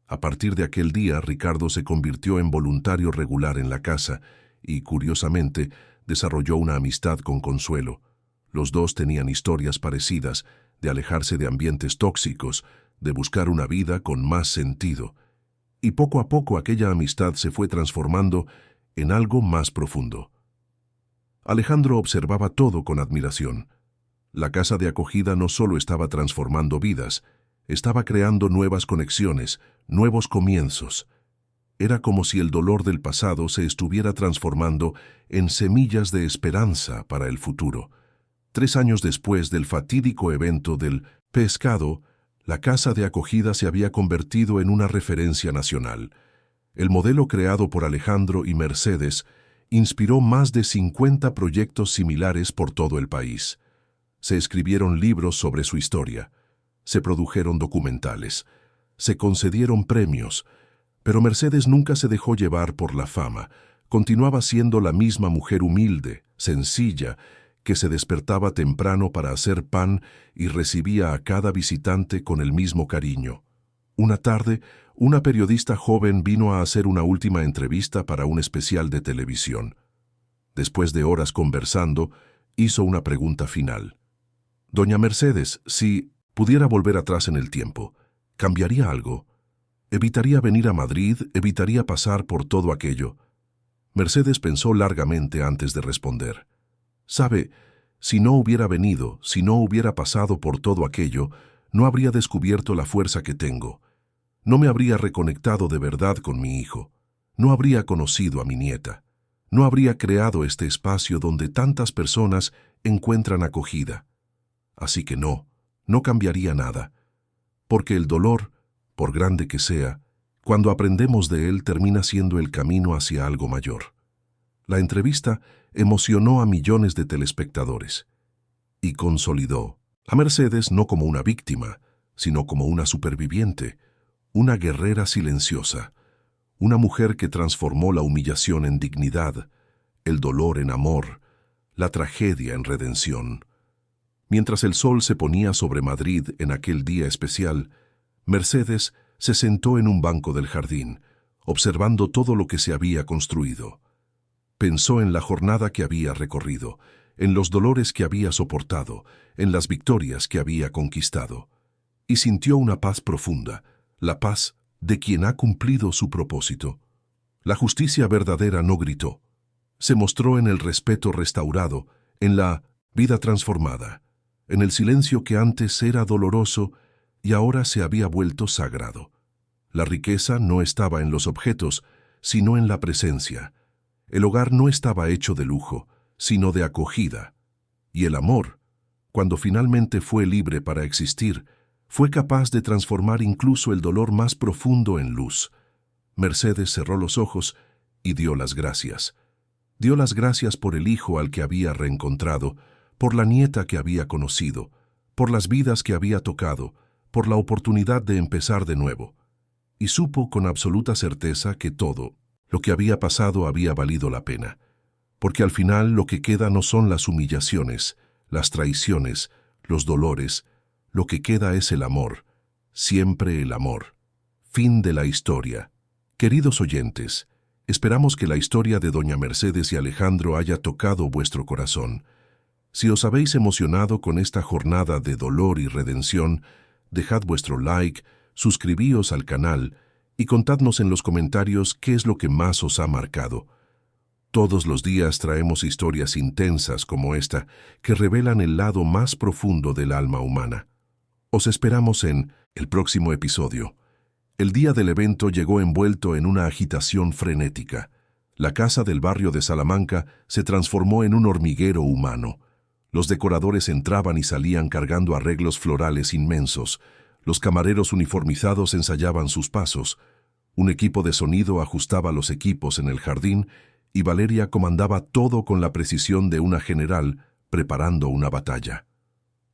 A partir de aquel día, Ricardo se convirtió en voluntario regular en la casa y, curiosamente, desarrolló una amistad con Consuelo. Los dos tenían historias parecidas, de alejarse de ambientes tóxicos, de buscar una vida con más sentido. Y poco a poco aquella amistad se fue transformando en algo más profundo. Alejandro observaba todo con admiración. La casa de acogida no solo estaba transformando vidas, estaba creando nuevas conexiones, nuevos comienzos. Era como si el dolor del pasado se estuviera transformando en semillas de esperanza para el futuro. 3 años después del fatídico evento del pescado, la casa de acogida se había convertido en una referencia nacional. El modelo creado por Alejandro y Mercedes inspiró más de 50 proyectos similares por todo el país. Se escribieron libros sobre su historia, se produjeron documentales, se concedieron premios, pero Mercedes nunca se dejó llevar por la fama. Continuaba siendo la misma mujer humilde, sencilla, que se despertaba temprano para hacer pan y recibía a cada visitante con el mismo cariño. Una tarde, una periodista joven vino a hacer una última entrevista para un especial de televisión. Después de horas conversando, hizo una pregunta final. «Doña Mercedes, si pudiera volver atrás en el tiempo, ¿cambiaría algo? ¿Evitaría venir a Madrid? ¿Evitaría pasar por todo aquello?» Mercedes pensó largamente antes de responder. «Sabe, si no hubiera venido, si no hubiera pasado por todo aquello, no habría descubierto la fuerza que tengo. No me habría reconectado de verdad con mi hijo. No habría conocido a mi nieta. No habría creado este espacio donde tantas personas encuentran acogida. Así que no cambiaría nada. Porque el dolor, por grande que sea, cuando aprendemos de él termina siendo el camino hacia algo mayor». La entrevista emocionó a millones de telespectadores y consolidó a Mercedes no como una víctima, sino como una superviviente, una guerrera silenciosa, una mujer que transformó la humillación en dignidad, el dolor en amor, la tragedia en redención. Mientras el sol se ponía sobre Madrid en aquel día especial, Mercedes se sentó en un banco del jardín, observando todo lo que se había construido. Pensó en la jornada que había recorrido, en los dolores que había soportado, en las victorias que había conquistado, y sintió una paz profunda, la paz de quien ha cumplido su propósito. La justicia verdadera no gritó, se mostró en el respeto restaurado, en la vida transformada, en el silencio que antes era doloroso y ahora se había vuelto sagrado. La riqueza no estaba en los objetos, sino en la presencia. El hogar no estaba hecho de lujo, sino de acogida. Y el amor, cuando finalmente fue libre para existir, Fue capaz de transformar incluso el dolor más profundo en luz. Mercedes cerró los ojos y dio las gracias. Dio las gracias por el hijo al que había reencontrado, por la nieta que había conocido, por las vidas que había tocado, por la oportunidad de empezar de nuevo. Y supo con absoluta certeza que todo lo que había pasado había valido la pena. Porque al final lo que queda no son las humillaciones, las traiciones, los dolores. Lo que queda es el amor, siempre el amor. Fin de la historia. Queridos oyentes, esperamos que la historia de doña Mercedes y Alejandro haya tocado vuestro corazón. Si os habéis emocionado con esta jornada de dolor y redención, dejad vuestro like, suscribíos al canal y contadnos en los comentarios qué es lo que más os ha marcado. Todos los días traemos historias intensas como esta que revelan el lado más profundo del alma humana. Os esperamos en el próximo episodio. El día del evento llegó envuelto en una agitación frenética. La casa del barrio de Salamanca se transformó en un hormiguero humano. Los decoradores entraban y salían cargando arreglos florales inmensos. Los camareros uniformizados ensayaban sus pasos. Un equipo de sonido ajustaba los equipos en el jardín y Valeria comandaba todo con la precisión de una general preparando una batalla.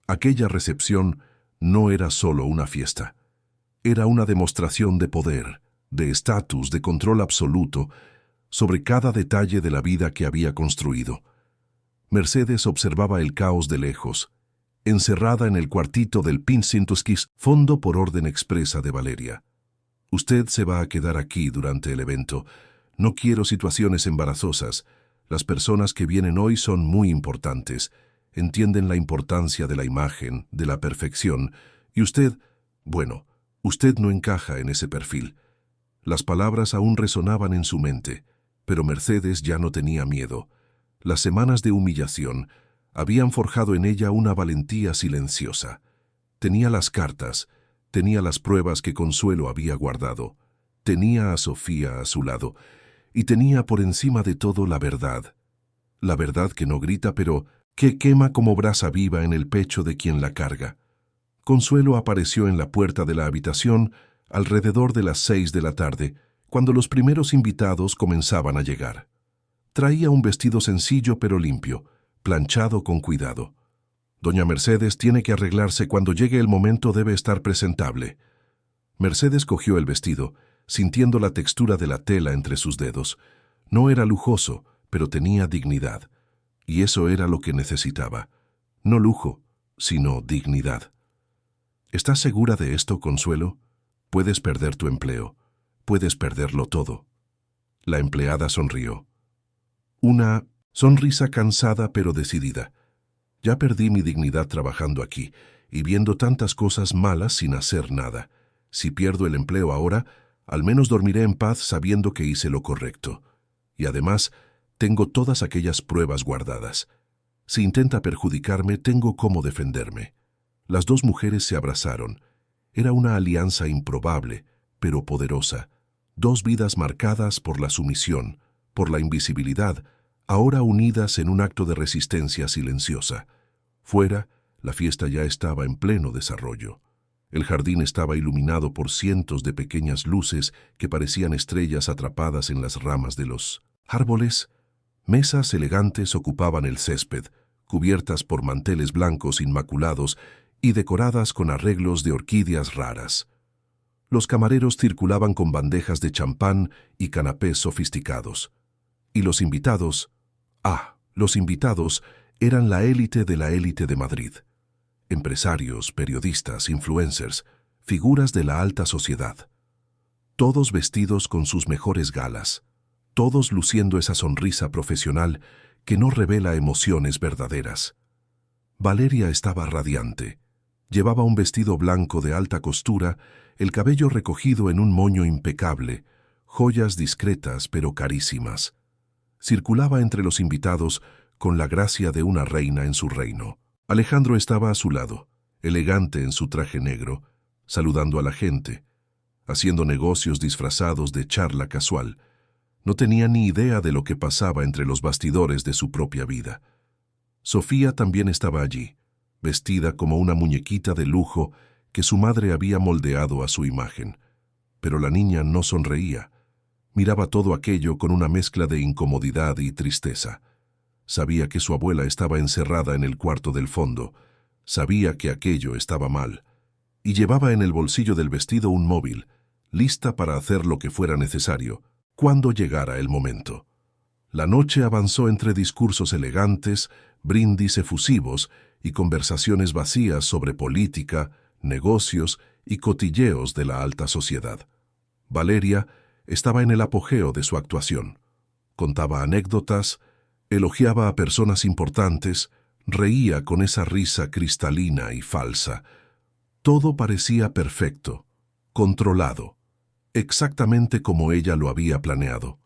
Aquella recepción no era solo una fiesta. Era una demostración de poder, de estatus, de control absoluto sobre cada detalle de la vida que había construido. Mercedes observaba el caos de lejos, encerrada en el cuartito del Pinsintuskis, fondo por orden expresa de Valeria. Usted se va a quedar aquí durante el evento. No quiero situaciones embarazosas. Las personas que vienen hoy son muy importantes. Entienden la importancia de la imagen, de la perfección, y usted, bueno, usted no encaja en ese perfil. Las palabras aún resonaban en su mente, pero Mercedes ya no tenía miedo. Las semanas de humillación habían forjado en ella una valentía silenciosa. Tenía las cartas, tenía las pruebas que Consuelo había guardado, tenía a Sofía a su lado, y tenía por encima de todo la verdad que no grita, pero que quema como brasa viva en el pecho de quien la carga. Consuelo apareció en la puerta de la habitación alrededor de las 6 de la tarde, cuando los primeros invitados comenzaban a llegar. Traía un vestido sencillo pero limpio, planchado con cuidado. Doña Mercedes tiene que arreglarse, cuando llegue el momento debe estar presentable. Mercedes cogió el vestido, sintiendo la textura de la tela entre sus dedos. No era lujoso, pero tenía dignidad. Y eso era lo que necesitaba. No lujo, sino dignidad. ¿Estás segura de esto, Consuelo? Puedes perder tu empleo. Puedes perderlo todo. La empleada sonrió. Una sonrisa cansada pero decidida. Ya perdí mi dignidad trabajando aquí y viendo tantas cosas malas sin hacer nada. Si pierdo el empleo ahora, al menos dormiré en paz sabiendo que hice lo correcto. Y además, tengo todas aquellas pruebas guardadas. Si intenta perjudicarme, tengo cómo defenderme. Las dos mujeres se abrazaron. Era una alianza improbable, pero poderosa. Dos vidas marcadas por la sumisión, por la invisibilidad, ahora unidas en un acto de resistencia silenciosa. Fuera, la fiesta ya estaba en pleno desarrollo. El jardín estaba iluminado por cientos de pequeñas luces que parecían estrellas atrapadas en las ramas de los árboles. Mesas elegantes ocupaban el césped, cubiertas por manteles blancos inmaculados y decoradas con arreglos de orquídeas raras. Los camareros circulaban con bandejas de champán y canapés sofisticados. Y los invitados, los invitados eran la élite de la élite de Madrid. Empresarios, periodistas, influencers, figuras de la alta sociedad. Todos vestidos con sus mejores galas, todos luciendo esa sonrisa profesional que no revela emociones verdaderas. Valeria estaba radiante. Llevaba un vestido blanco de alta costura, el cabello recogido en un moño impecable, joyas discretas pero carísimas. Circulaba entre los invitados con la gracia de una reina en su reino. Alejandro estaba a su lado, elegante en su traje negro, saludando a la gente, haciendo negocios disfrazados de charla casual. No tenía ni idea de lo que pasaba entre los bastidores de su propia vida. Sofía también estaba allí, vestida como una muñequita de lujo que su madre había moldeado a su imagen. Pero la niña no sonreía. Miraba todo aquello con una mezcla de incomodidad y tristeza. Sabía que su abuela estaba encerrada en el cuarto del fondo. Sabía que aquello estaba mal. Y llevaba en el bolsillo del vestido un móvil, lista para hacer lo que fuera necesario, cuando llegara el momento. La noche avanzó entre discursos elegantes, brindis efusivos y conversaciones vacías sobre política, negocios y cotilleos de la alta sociedad. Valeria estaba en el apogeo de su actuación. Contaba anécdotas, elogiaba a personas importantes, reía con esa risa cristalina y falsa. Todo parecía perfecto, controlado, exactamente como ella lo había planeado.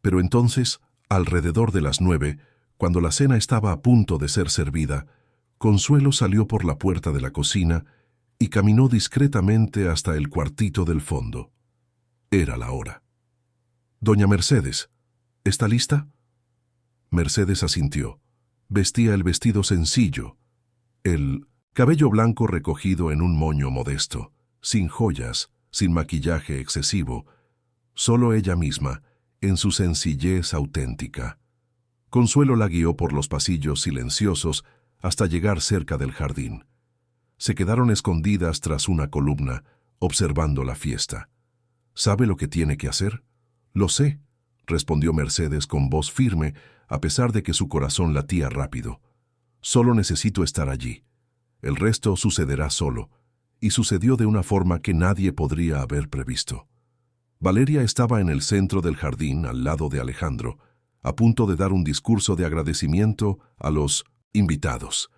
Pero entonces, alrededor de las 9, cuando la cena estaba a punto de ser servida, Consuelo salió por la puerta de la cocina y caminó discretamente hasta el cuartito del fondo. Era la hora. «Doña Mercedes, ¿está lista?» Mercedes asintió. Vestía el vestido sencillo, el cabello blanco recogido en un moño modesto, sin joyas, sin maquillaje excesivo, solo ella misma, en su sencillez auténtica. Consuelo la guió por los pasillos silenciosos hasta llegar cerca del jardín. Se quedaron escondidas tras una columna, observando la fiesta. ¿Sabe lo que tiene que hacer? «Lo sé», respondió Mercedes con voz firme, a pesar de que su corazón latía rápido. «Solo necesito estar allí. El resto sucederá solo», y sucedió de una forma que nadie podría haber previsto. Valeria estaba en el centro del jardín, al lado de Alejandro, a punto de dar un discurso de agradecimiento a los invitados.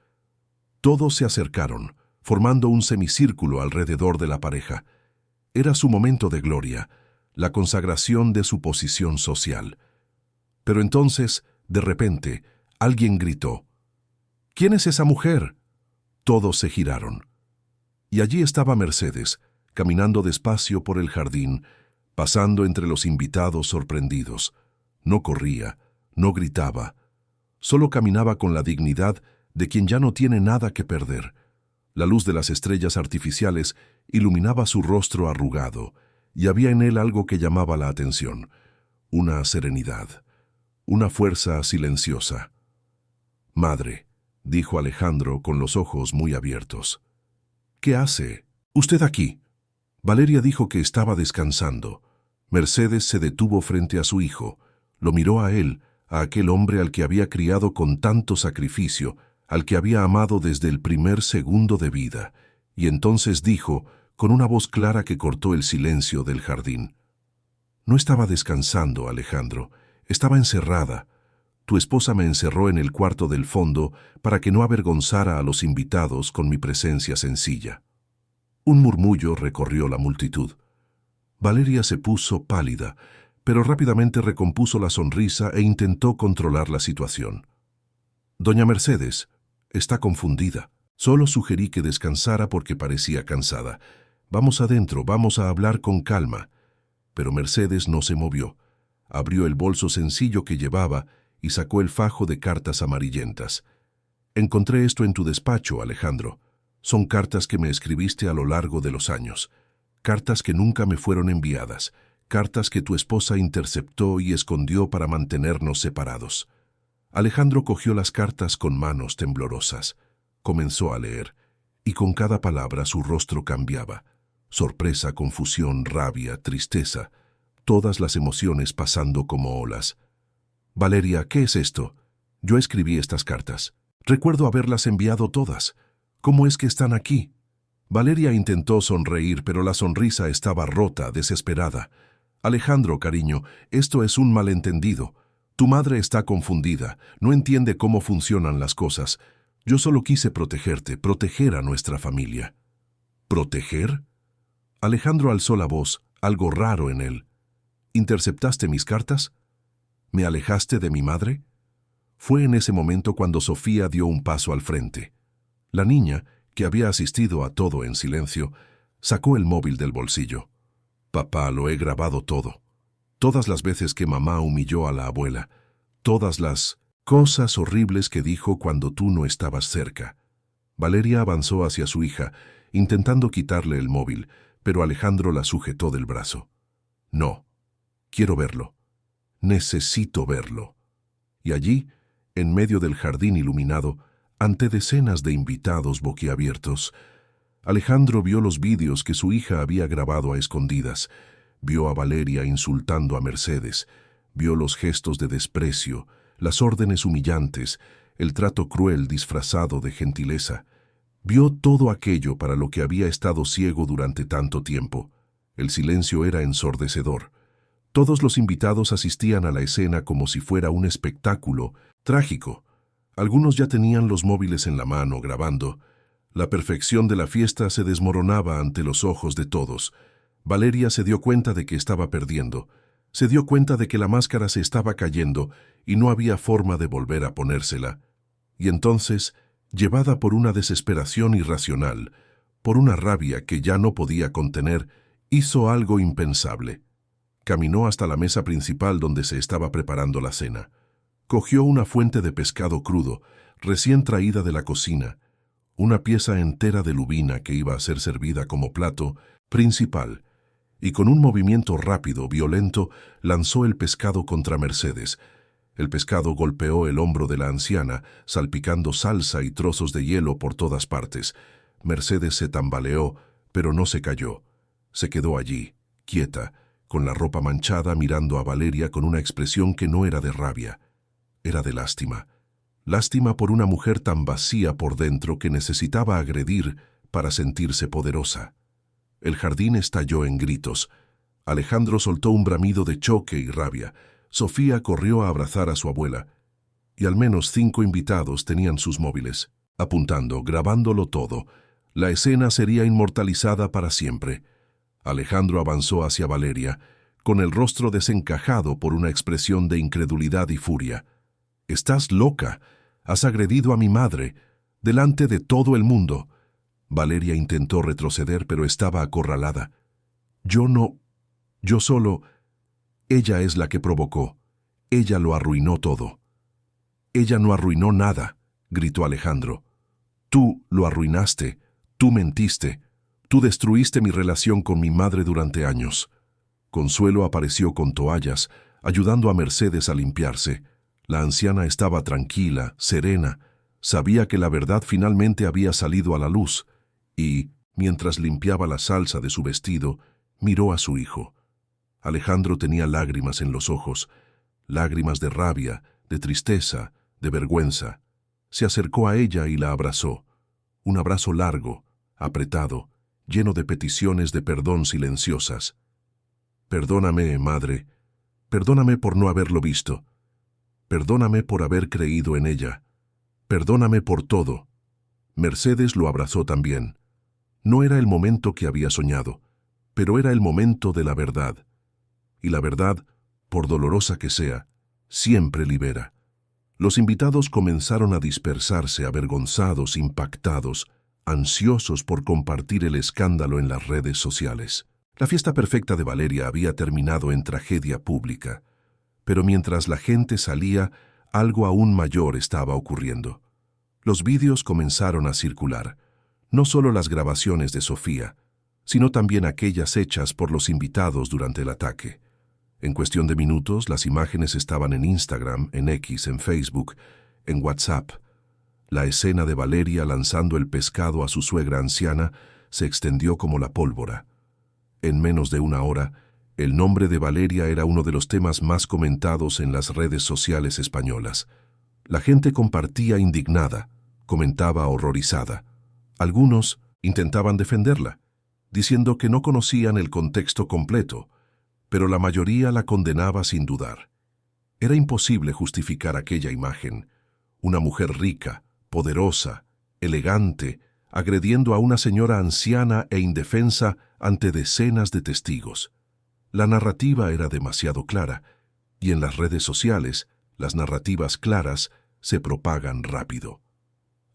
Todos se acercaron, formando un semicírculo alrededor de la pareja. Era su momento de gloria, la consagración de su posición social. Pero entonces, de repente, alguien gritó: «¿Quién es esa mujer?». Todos se giraron. Y allí estaba Mercedes, caminando despacio por el jardín, pasando entre los invitados sorprendidos. No corría, no gritaba, solo caminaba con la dignidad de quien ya no tiene nada que perder. La luz de las estrellas artificiales iluminaba su rostro arrugado, y había en él algo que llamaba la atención, una serenidad, una fuerza silenciosa. «Madre», dijo Alejandro con los ojos muy abiertos. «¿Qué hace usted aquí?». Valeria dijo que estaba descansando. Mercedes se detuvo frente a su hijo, lo miró a él, a aquel hombre al que había criado con tanto sacrificio, al que había amado desde el primer segundo de vida, y entonces dijo, con una voz clara que cortó el silencio del jardín: «No estaba descansando, Alejandro, estaba encerrada. Tu esposa me encerró en el cuarto del fondo para que no avergonzara a los invitados con mi presencia sencilla». Un murmullo recorrió la multitud. Valeria se puso pálida, pero rápidamente recompuso la sonrisa e intentó controlar la situación. «Doña Mercedes, está confundida. Solo sugerí que descansara porque parecía cansada. Vamos adentro, vamos a hablar con calma». Pero Mercedes no se movió. Abrió el bolso sencillo que llevaba y sacó el fajo de cartas amarillentas. «Encontré esto en tu despacho, Alejandro. Son cartas que me escribiste a lo largo de los años. Cartas que nunca me fueron enviadas. Cartas que tu esposa interceptó y escondió para mantenernos separados». Alejandro cogió las cartas con manos temblorosas. Comenzó a leer, y con cada palabra su rostro cambiaba. Sorpresa, confusión, rabia, tristeza, todas las emociones pasando como olas. «Valeria, ¿qué es esto? Yo escribí estas cartas. Recuerdo haberlas enviado todas. ¿Cómo es que están aquí?». Valeria intentó sonreír, pero la sonrisa estaba rota, desesperada. «Alejandro, cariño, esto es un malentendido. Tu madre está confundida, no entiende cómo funcionan las cosas. Yo solo quise protegerte, proteger a nuestra familia». «¿Proteger?». Alejandro alzó la voz, algo raro en él. «¿Interceptaste mis cartas? ¿Me alejaste de mi madre?». Fue en ese momento cuando Sofía dio un paso al frente. La niña, que había asistido a todo en silencio, sacó el móvil del bolsillo. «Papá, lo he grabado todo. Todas las veces que mamá humilló a la abuela, todas las cosas horribles que dijo cuando tú no estabas cerca». Valeria avanzó hacia su hija intentando quitarle el móvil, pero Alejandro la sujetó del brazo. No, quiero verlo. Necesito verlo. Y allí, en medio del jardín iluminado, ante decenas de invitados boquiabiertos, Alejandro vio los vídeos que su hija había grabado a escondidas, vio a Valeria insultando a Mercedes, vio los gestos de desprecio, las órdenes humillantes, el trato cruel disfrazado de gentileza. Vio todo aquello para lo que había estado ciego durante tanto tiempo. El silencio era ensordecedor. Todos los invitados asistían a la escena como si fuera un espectáculo trágico. Algunos ya tenían los móviles en la mano grabando. La perfección de la fiesta se desmoronaba ante los ojos de todos. Valeria se dio cuenta de que estaba perdiendo. Se dio cuenta de que la máscara se estaba cayendo y no había forma de volver a ponérsela. Y entonces, llevada por una desesperación irracional, por una rabia que ya no podía contener, hizo algo impensable. Caminó hasta la mesa principal donde se estaba preparando la cena. Cogió una fuente de pescado crudo, recién traída de la cocina, una pieza entera de lubina que iba a ser servida como plato principal, y con un movimiento rápido, violento, lanzó el pescado contra Mercedes. El pescado golpeó el hombro de la anciana, salpicando salsa y trozos de hielo por todas partes. Mercedes se tambaleó, pero no se cayó. Se quedó allí, quieta, con la ropa manchada, mirando a Valeria con una expresión que no era de rabia, era de lástima. Lástima por una mujer tan vacía por dentro que necesitaba agredir para sentirse poderosa. El jardín estalló en gritos. Alejandro soltó un bramido de choque y rabia. Sofía corrió a abrazar a su abuela. Y al menos 5 invitados tenían sus móviles, apuntando, grabándolo todo. La escena sería inmortalizada para siempre. Alejandro avanzó hacia Valeria, con el rostro desencajado por una expresión de incredulidad y furia. «Estás loca. Has agredido a mi madre, delante de todo el mundo». Valeria intentó retroceder, pero estaba acorralada. «Yo no. Yo solo. Ella es la que provocó. Ella lo arruinó todo». «Ella no arruinó nada», gritó Alejandro. «Tú lo arruinaste. Tú mentiste. Tú destruiste mi relación con mi madre durante años». Consuelo apareció con toallas, ayudando a Mercedes a limpiarse. La anciana estaba tranquila, serena. Sabía que la verdad finalmente había salido a la luz y, mientras limpiaba la salsa de su vestido, miró a su hijo. Alejandro tenía lágrimas en los ojos, lágrimas de rabia, de tristeza, de vergüenza. Se acercó a ella y la abrazó. Un abrazo largo, apretado, lleno de peticiones de perdón silenciosas. «Perdóname, madre. Perdóname por no haberlo visto. Perdóname por haber creído en ella. Perdóname por todo». Mercedes lo abrazó también. No era el momento que había soñado, pero era el momento de la verdad. Y la verdad, por dolorosa que sea, siempre libera. Los invitados comenzaron a dispersarse, avergonzados, impactados, ansiosos por compartir el escándalo en las redes sociales. La fiesta perfecta de Valeria había terminado en tragedia pública. Pero mientras la gente salía, algo aún mayor estaba ocurriendo. Los vídeos comenzaron a circular, no solo las grabaciones de Sofía, sino también aquellas hechas por los invitados durante el ataque. En cuestión de minutos, las imágenes estaban en Instagram, en X, en Facebook, en WhatsApp. La escena de Valeria lanzando el pescado a su suegra anciana se extendió como la pólvora. En menos de una hora, el nombre de Valeria era uno de los temas más comentados en las redes sociales españolas. La gente compartía indignada, comentaba horrorizada. Algunos intentaban defenderla, diciendo que no conocían el contexto completo, pero la mayoría la condenaba sin dudar. Era imposible justificar aquella imagen. Una mujer rica, poderosa, elegante, agrediendo a una señora anciana e indefensa ante decenas de testigos. La narrativa era demasiado clara, y en las redes sociales, las narrativas claras se propagan rápido.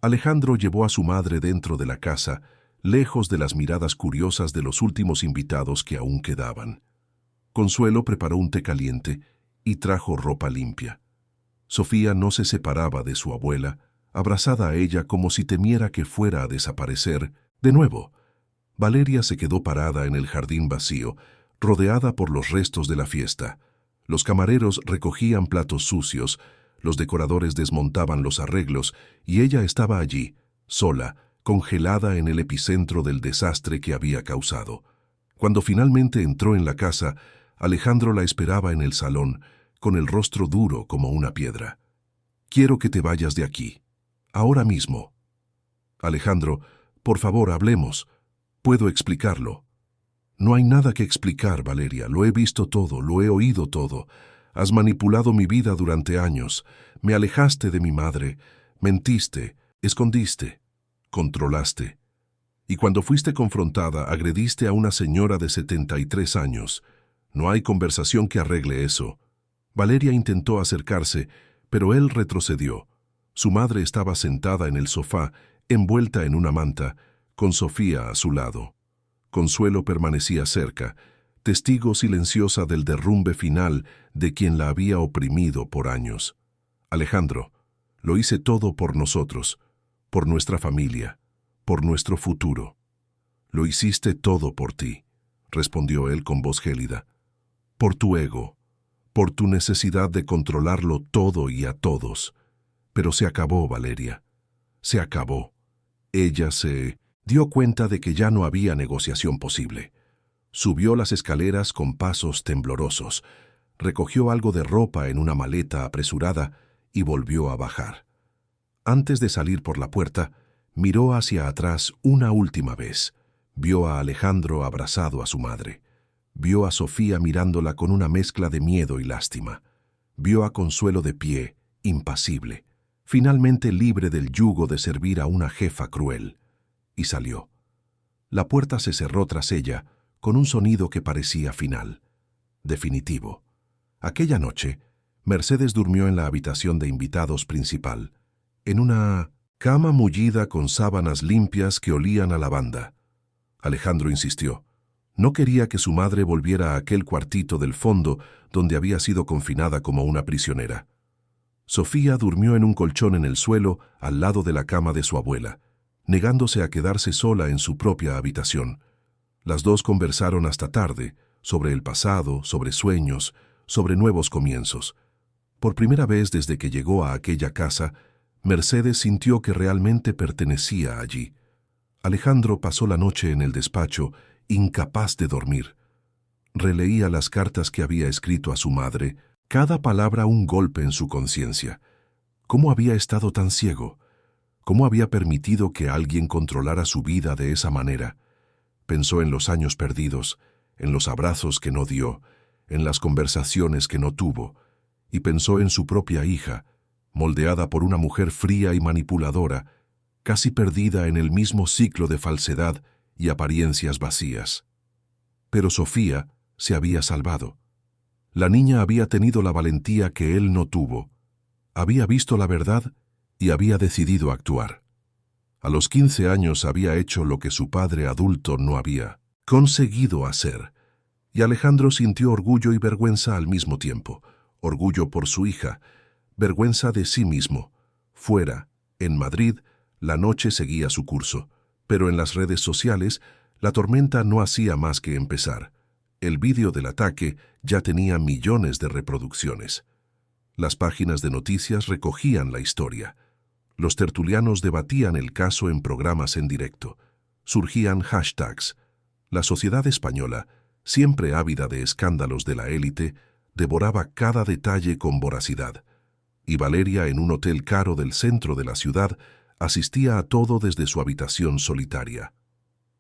Alejandro llevó a su madre dentro de la casa, lejos de las miradas curiosas de los últimos invitados que aún quedaban. Consuelo preparó un té caliente y trajo ropa limpia. Sofía no se separaba de su abuela, abrazada a ella como si temiera que fuera a desaparecer, de nuevo, Valeria se quedó parada en el jardín vacío, rodeada por los restos de la fiesta. Los camareros recogían platos sucios, los decoradores desmontaban los arreglos y ella estaba allí, sola, congelada en el epicentro del desastre que había causado. Cuando finalmente entró en la casa, Alejandro la esperaba en el salón, con el rostro duro como una piedra. «Quiero que te vayas de aquí. Ahora mismo». «Alejandro, por favor, hablemos. Puedo explicarlo». «No hay nada que explicar, Valeria. Lo he visto todo, lo he oído todo. Has manipulado mi vida durante años. Me alejaste de mi madre. Mentiste, escondiste, controlaste. Y cuando fuiste confrontada, agrediste a una señora de 73 años. No hay conversación que arregle eso». Valeria intentó acercarse, pero él retrocedió. Su madre estaba sentada en el sofá, envuelta en una manta, con Sofía a su lado. Consuelo permanecía cerca, testigo silenciosa del derrumbe final de quien la había oprimido por años. «Alejandro, lo hice todo por nosotros, por nuestra familia, por nuestro futuro». «Lo hiciste todo por ti», respondió él con voz gélida. «Por tu ego, por tu necesidad de controlarlo todo y a todos. Pero se acabó, Valeria. Se acabó». Ella se dio cuenta de que ya no había negociación posible. Subió las escaleras con pasos temblorosos, recogió algo de ropa en una maleta apresurada y volvió a bajar. Antes de salir por la puerta, miró hacia atrás una última vez. Vio a Alejandro abrazado a su madre. Vio a Sofía mirándola con una mezcla de miedo y lástima. Vio a Consuelo de pie, impasible, finalmente libre del yugo de servir a una jefa cruel. Y salió. La puerta se cerró tras ella, con un sonido que parecía final, definitivo. Aquella noche, Mercedes durmió en la habitación de invitados principal, en una cama mullida con sábanas limpias que olían a lavanda. Alejandro insistió. No quería que su madre volviera a aquel cuartito del fondo donde había sido confinada como una prisionera. Sofía durmió en un colchón en el suelo al lado de la cama de su abuela, negándose a quedarse sola en su propia habitación. Las dos conversaron hasta tarde, sobre el pasado, sobre sueños, sobre nuevos comienzos. Por primera vez desde que llegó a aquella casa, Mercedes sintió que realmente pertenecía allí. Alejandro pasó la noche en el despacho, incapaz de dormir. Releía las cartas que había escrito a su madre, cada palabra un golpe en su conciencia. ¿Cómo había estado tan ciego? ¿Cómo había permitido que alguien controlara su vida de esa manera? Pensó en los años perdidos, en los abrazos que no dio, en las conversaciones que no tuvo, y pensó en su propia hija, moldeada por una mujer fría y manipuladora, casi perdida en el mismo ciclo de falsedad y apariencias vacías. Pero Sofía se había salvado. La niña había tenido la valentía que él no tuvo. Había visto la verdad y había decidido actuar. A los 15 años había hecho lo que su padre adulto no había conseguido hacer, y Alejandro sintió orgullo y vergüenza al mismo tiempo. Orgullo por su hija, vergüenza de sí mismo. Fuera, en Madrid, la noche seguía su curso, pero en las redes sociales la tormenta no hacía más que empezar. El vídeo del ataque ya tenía millones de reproducciones. Las páginas de noticias recogían la historia. Los tertulianos debatían el caso en programas en directo. Surgían hashtags. La sociedad española, siempre ávida de escándalos de la élite, devoraba cada detalle con voracidad. Y Valeria, en un hotel caro del centro de la ciudad, asistía a todo desde su habitación solitaria.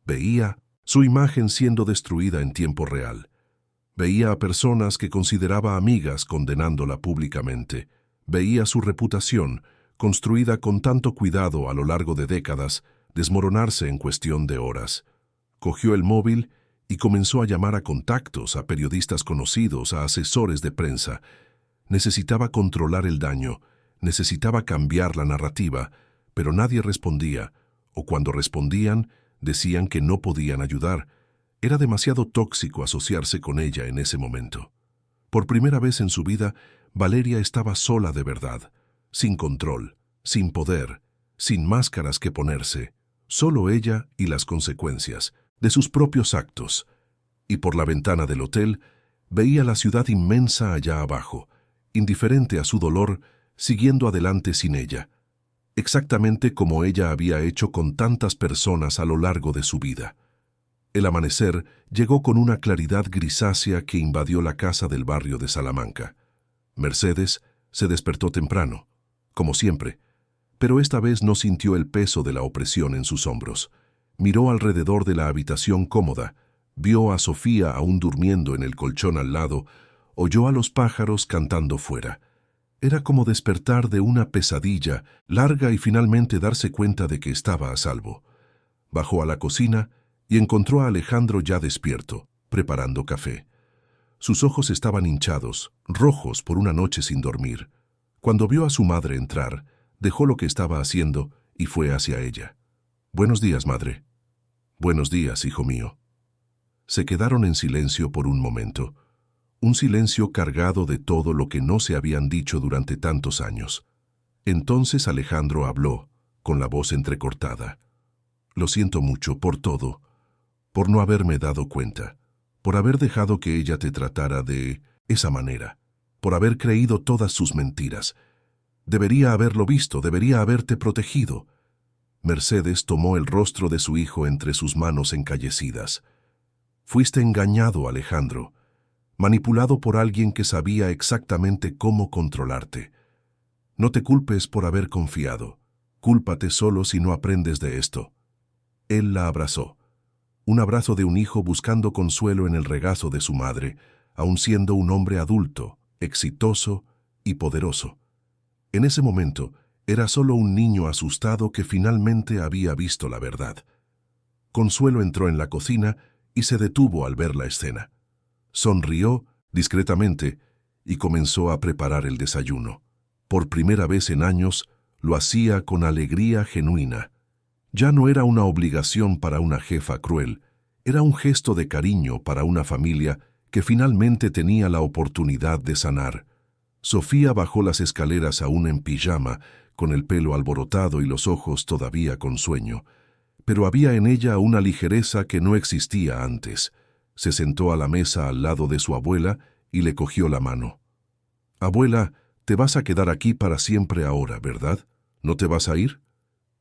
Veía su imagen siendo destruida en tiempo real. Veía a personas que consideraba amigas condenándola públicamente. Veía su reputación, construida con tanto cuidado a lo largo de décadas, desmoronarse en cuestión de horas. Cogió el móvil y comenzó a llamar a contactos, a periodistas conocidos, a asesores de prensa. Necesitaba controlar el daño, necesitaba cambiar la narrativa, pero nadie respondía, o cuando respondían, decían que no podían ayudar. Era demasiado tóxico asociarse con ella en ese momento. Por primera vez en su vida, Valeria estaba sola de verdad, sin control, sin poder, sin máscaras que ponerse, solo ella y las consecuencias, de sus propios actos, y por la ventana del hotel veía la ciudad inmensa allá abajo, indiferente a su dolor, siguiendo adelante sin ella, exactamente como ella había hecho con tantas personas a lo largo de su vida. El amanecer llegó con una claridad grisácea que invadió la casa del barrio de Salamanca. Mercedes se despertó temprano, como siempre, pero esta vez no sintió el peso de la opresión en sus hombros. Miró alrededor de la habitación cómoda, vio a Sofía aún durmiendo en el colchón al lado, oyó a los pájaros cantando fuera. Era como despertar de una pesadilla larga y finalmente darse cuenta de que estaba a salvo. Bajó a la cocina y encontró a Alejandro ya despierto, preparando café. Sus ojos estaban hinchados, rojos por una noche sin dormir. Cuando vio a su madre entrar, dejó lo que estaba haciendo y fue hacia ella. «Buenos días, madre». «Buenos días, hijo mío». Se quedaron en silencio por un momento, un silencio cargado de todo lo que no se habían dicho durante tantos años. Entonces Alejandro habló, con la voz entrecortada. «Lo siento mucho por todo, por no haberme dado cuenta, por haber dejado que ella te tratara de esa manera, por haber creído todas sus mentiras. Debería haberlo visto, debería haberte protegido». Mercedes tomó el rostro de su hijo entre sus manos encallecidas. «Fuiste engañado, Alejandro, manipulado por alguien que sabía exactamente cómo controlarte. No te culpes por haber confiado. Cúlpate solo si no aprendes de esto». Él la abrazó. Un abrazo de un hijo buscando consuelo en el regazo de su madre, aun siendo un hombre adulto, exitoso y poderoso. En ese momento, era solo un niño asustado que finalmente había visto la verdad. Consuelo entró en la cocina y se detuvo al ver la escena. Sonrió discretamente y comenzó a preparar el desayuno. Por primera vez en años, lo hacía con alegría genuina. Ya no era una obligación para una jefa cruel, era un gesto de cariño para una familia que finalmente tenía la oportunidad de sanar. Sofía bajó las escaleras aún en pijama, con el pelo alborotado y los ojos todavía con sueño. Pero había en ella una ligereza que no existía antes. Se sentó a la mesa al lado de su abuela y le cogió la mano. «Abuela, te vas a quedar aquí para siempre ahora, ¿verdad? ¿No te vas a ir?»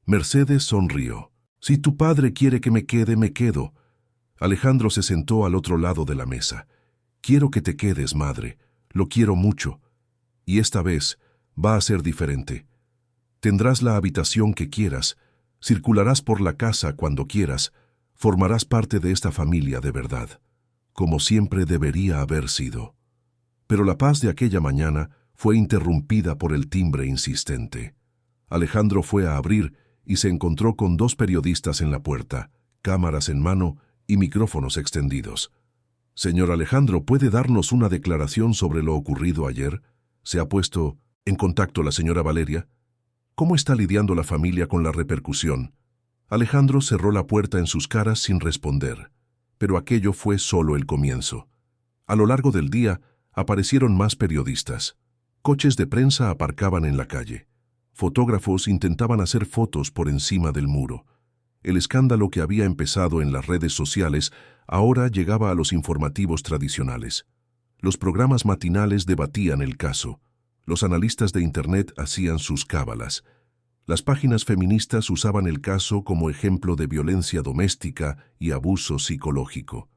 Mercedes sonrió. «Si tu padre quiere que me quede, me quedo». Alejandro se sentó al otro lado de la mesa. «Quiero que te quedes, madre. Lo quiero mucho. Y esta vez va a ser diferente. Tendrás la habitación que quieras, circularás por la casa cuando quieras, formarás parte de esta familia de verdad, como siempre debería haber sido». Pero la paz de aquella mañana fue interrumpida por el timbre insistente. Alejandro fue a abrir y se encontró con dos periodistas en la puerta, cámaras en mano y micrófonos extendidos. «Señor Alejandro, ¿puede darnos una declaración sobre lo ocurrido ayer? ¿Se ha puesto en contacto la señora Valeria? ¿Cómo está lidiando la familia con la repercusión?» Alejandro cerró la puerta en sus caras sin responder, pero aquello fue solo el comienzo. A lo largo del día aparecieron más periodistas. Coches de prensa aparcaban en la calle. Fotógrafos intentaban hacer fotos por encima del muro. El escándalo que había empezado en las redes sociales ahora llegaba a los informativos tradicionales. Los programas matinales debatían el caso. Los analistas de Internet hacían sus cábalas. Las páginas feministas usaban el caso como ejemplo de violencia doméstica y abuso psicológico.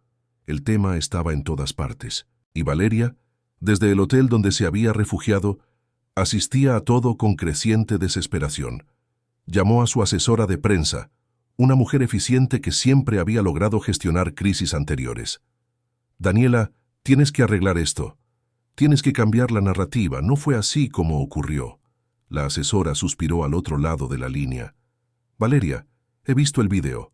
El tema estaba en todas partes. Y Valeria, desde el hotel donde se había refugiado, asistía a todo con creciente desesperación. Llamó a su asesora de prensa, una mujer eficiente que siempre había logrado gestionar crisis anteriores. «Daniela, tienes que arreglar esto. Tienes que cambiar la narrativa, no fue así como ocurrió». La asesora suspiró al otro lado de la línea. «Valeria, he visto el video.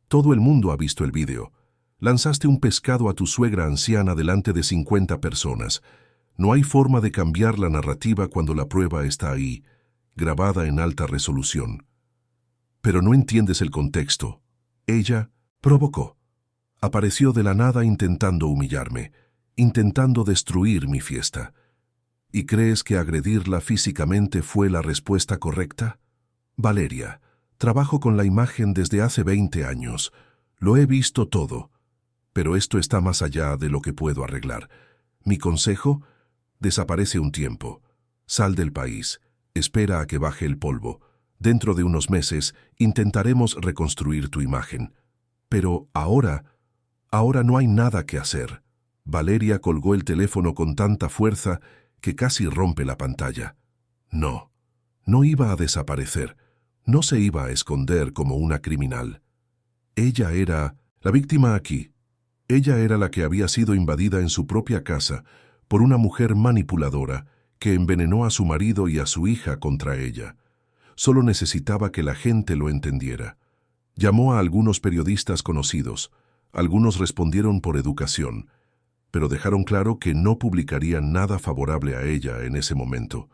Todo el mundo ha visto el video. Lanzaste un pescado a tu suegra anciana delante de 50 personas. No hay forma de cambiar la narrativa cuando la prueba está ahí, grabada en alta resolución. Pero no entiendes el contexto. Ella provocó. Apareció de la nada intentando humillarme, intentando destruir mi fiesta. ¿Y crees que agredirla físicamente fue la respuesta correcta? Valeria, trabajo con la imagen desde hace 20 años. Lo he visto todo, pero esto está más allá de lo que puedo arreglar. Mi consejo: desaparece un tiempo. Sal del país. Espera a que baje el polvo. Dentro de unos meses intentaremos reconstruir tu imagen. Pero ahora no hay nada que hacer. Valeria colgó el teléfono con tanta fuerza que casi rompe la pantalla. No iba a desaparecer. No se iba a esconder como una criminal. Ella era la víctima aquí. Ella era la que había sido invadida en su propia casa por una mujer manipuladora que envenenó a su marido y a su hija contra ella. Solo necesitaba que la gente lo entendiera. Llamó a algunos periodistas conocidos. Algunos respondieron por educación, pero dejaron claro que no publicarían nada favorable a ella en ese momento.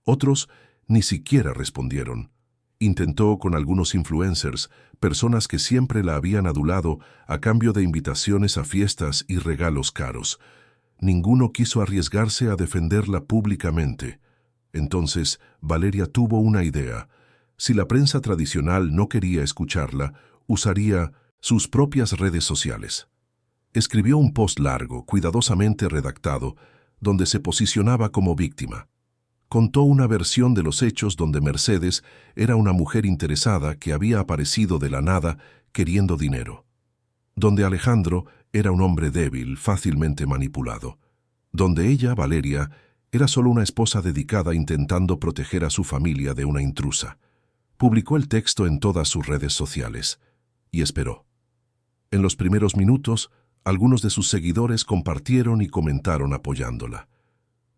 Otros ni siquiera respondieron. Intentó con algunos influencers, personas que siempre la habían adulado a cambio de invitaciones a fiestas y regalos caros. Ninguno quiso arriesgarse a defenderla públicamente. Entonces, Valeria tuvo una idea. Si la prensa tradicional no quería escucharla, usaría sus propias redes sociales. Escribió un post largo, cuidadosamente redactado, donde se posicionaba como víctima. Contó una versión de los hechos donde Mercedes era una mujer interesada que había aparecido de la nada queriendo dinero. Donde Alejandro era un hombre débil, fácilmente manipulado. Donde ella, Valeria, era solo una esposa dedicada intentando proteger a su familia de una intrusa. Publicó el texto en todas sus redes sociales y esperó. En los primeros minutos, algunos de sus seguidores compartieron y comentaron apoyándola.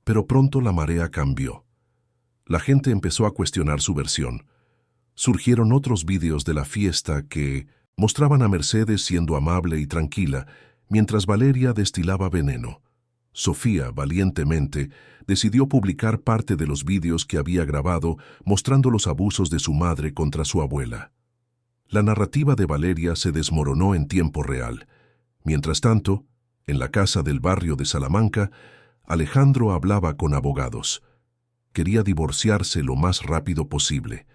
Pero pronto la marea cambió. La gente empezó a cuestionar su versión. Surgieron otros vídeos de la fiesta que mostraban a Mercedes siendo amable y tranquila, mientras Valeria destilaba veneno. Sofía, valientemente, decidió publicar parte de los vídeos que había grabado mostrando los abusos de su madre contra su abuela. La narrativa de Valeria se desmoronó en tiempo real. Mientras tanto, en la casa del barrio de Salamanca, Alejandro hablaba con abogados. Quería divorciarse lo más rápido posible.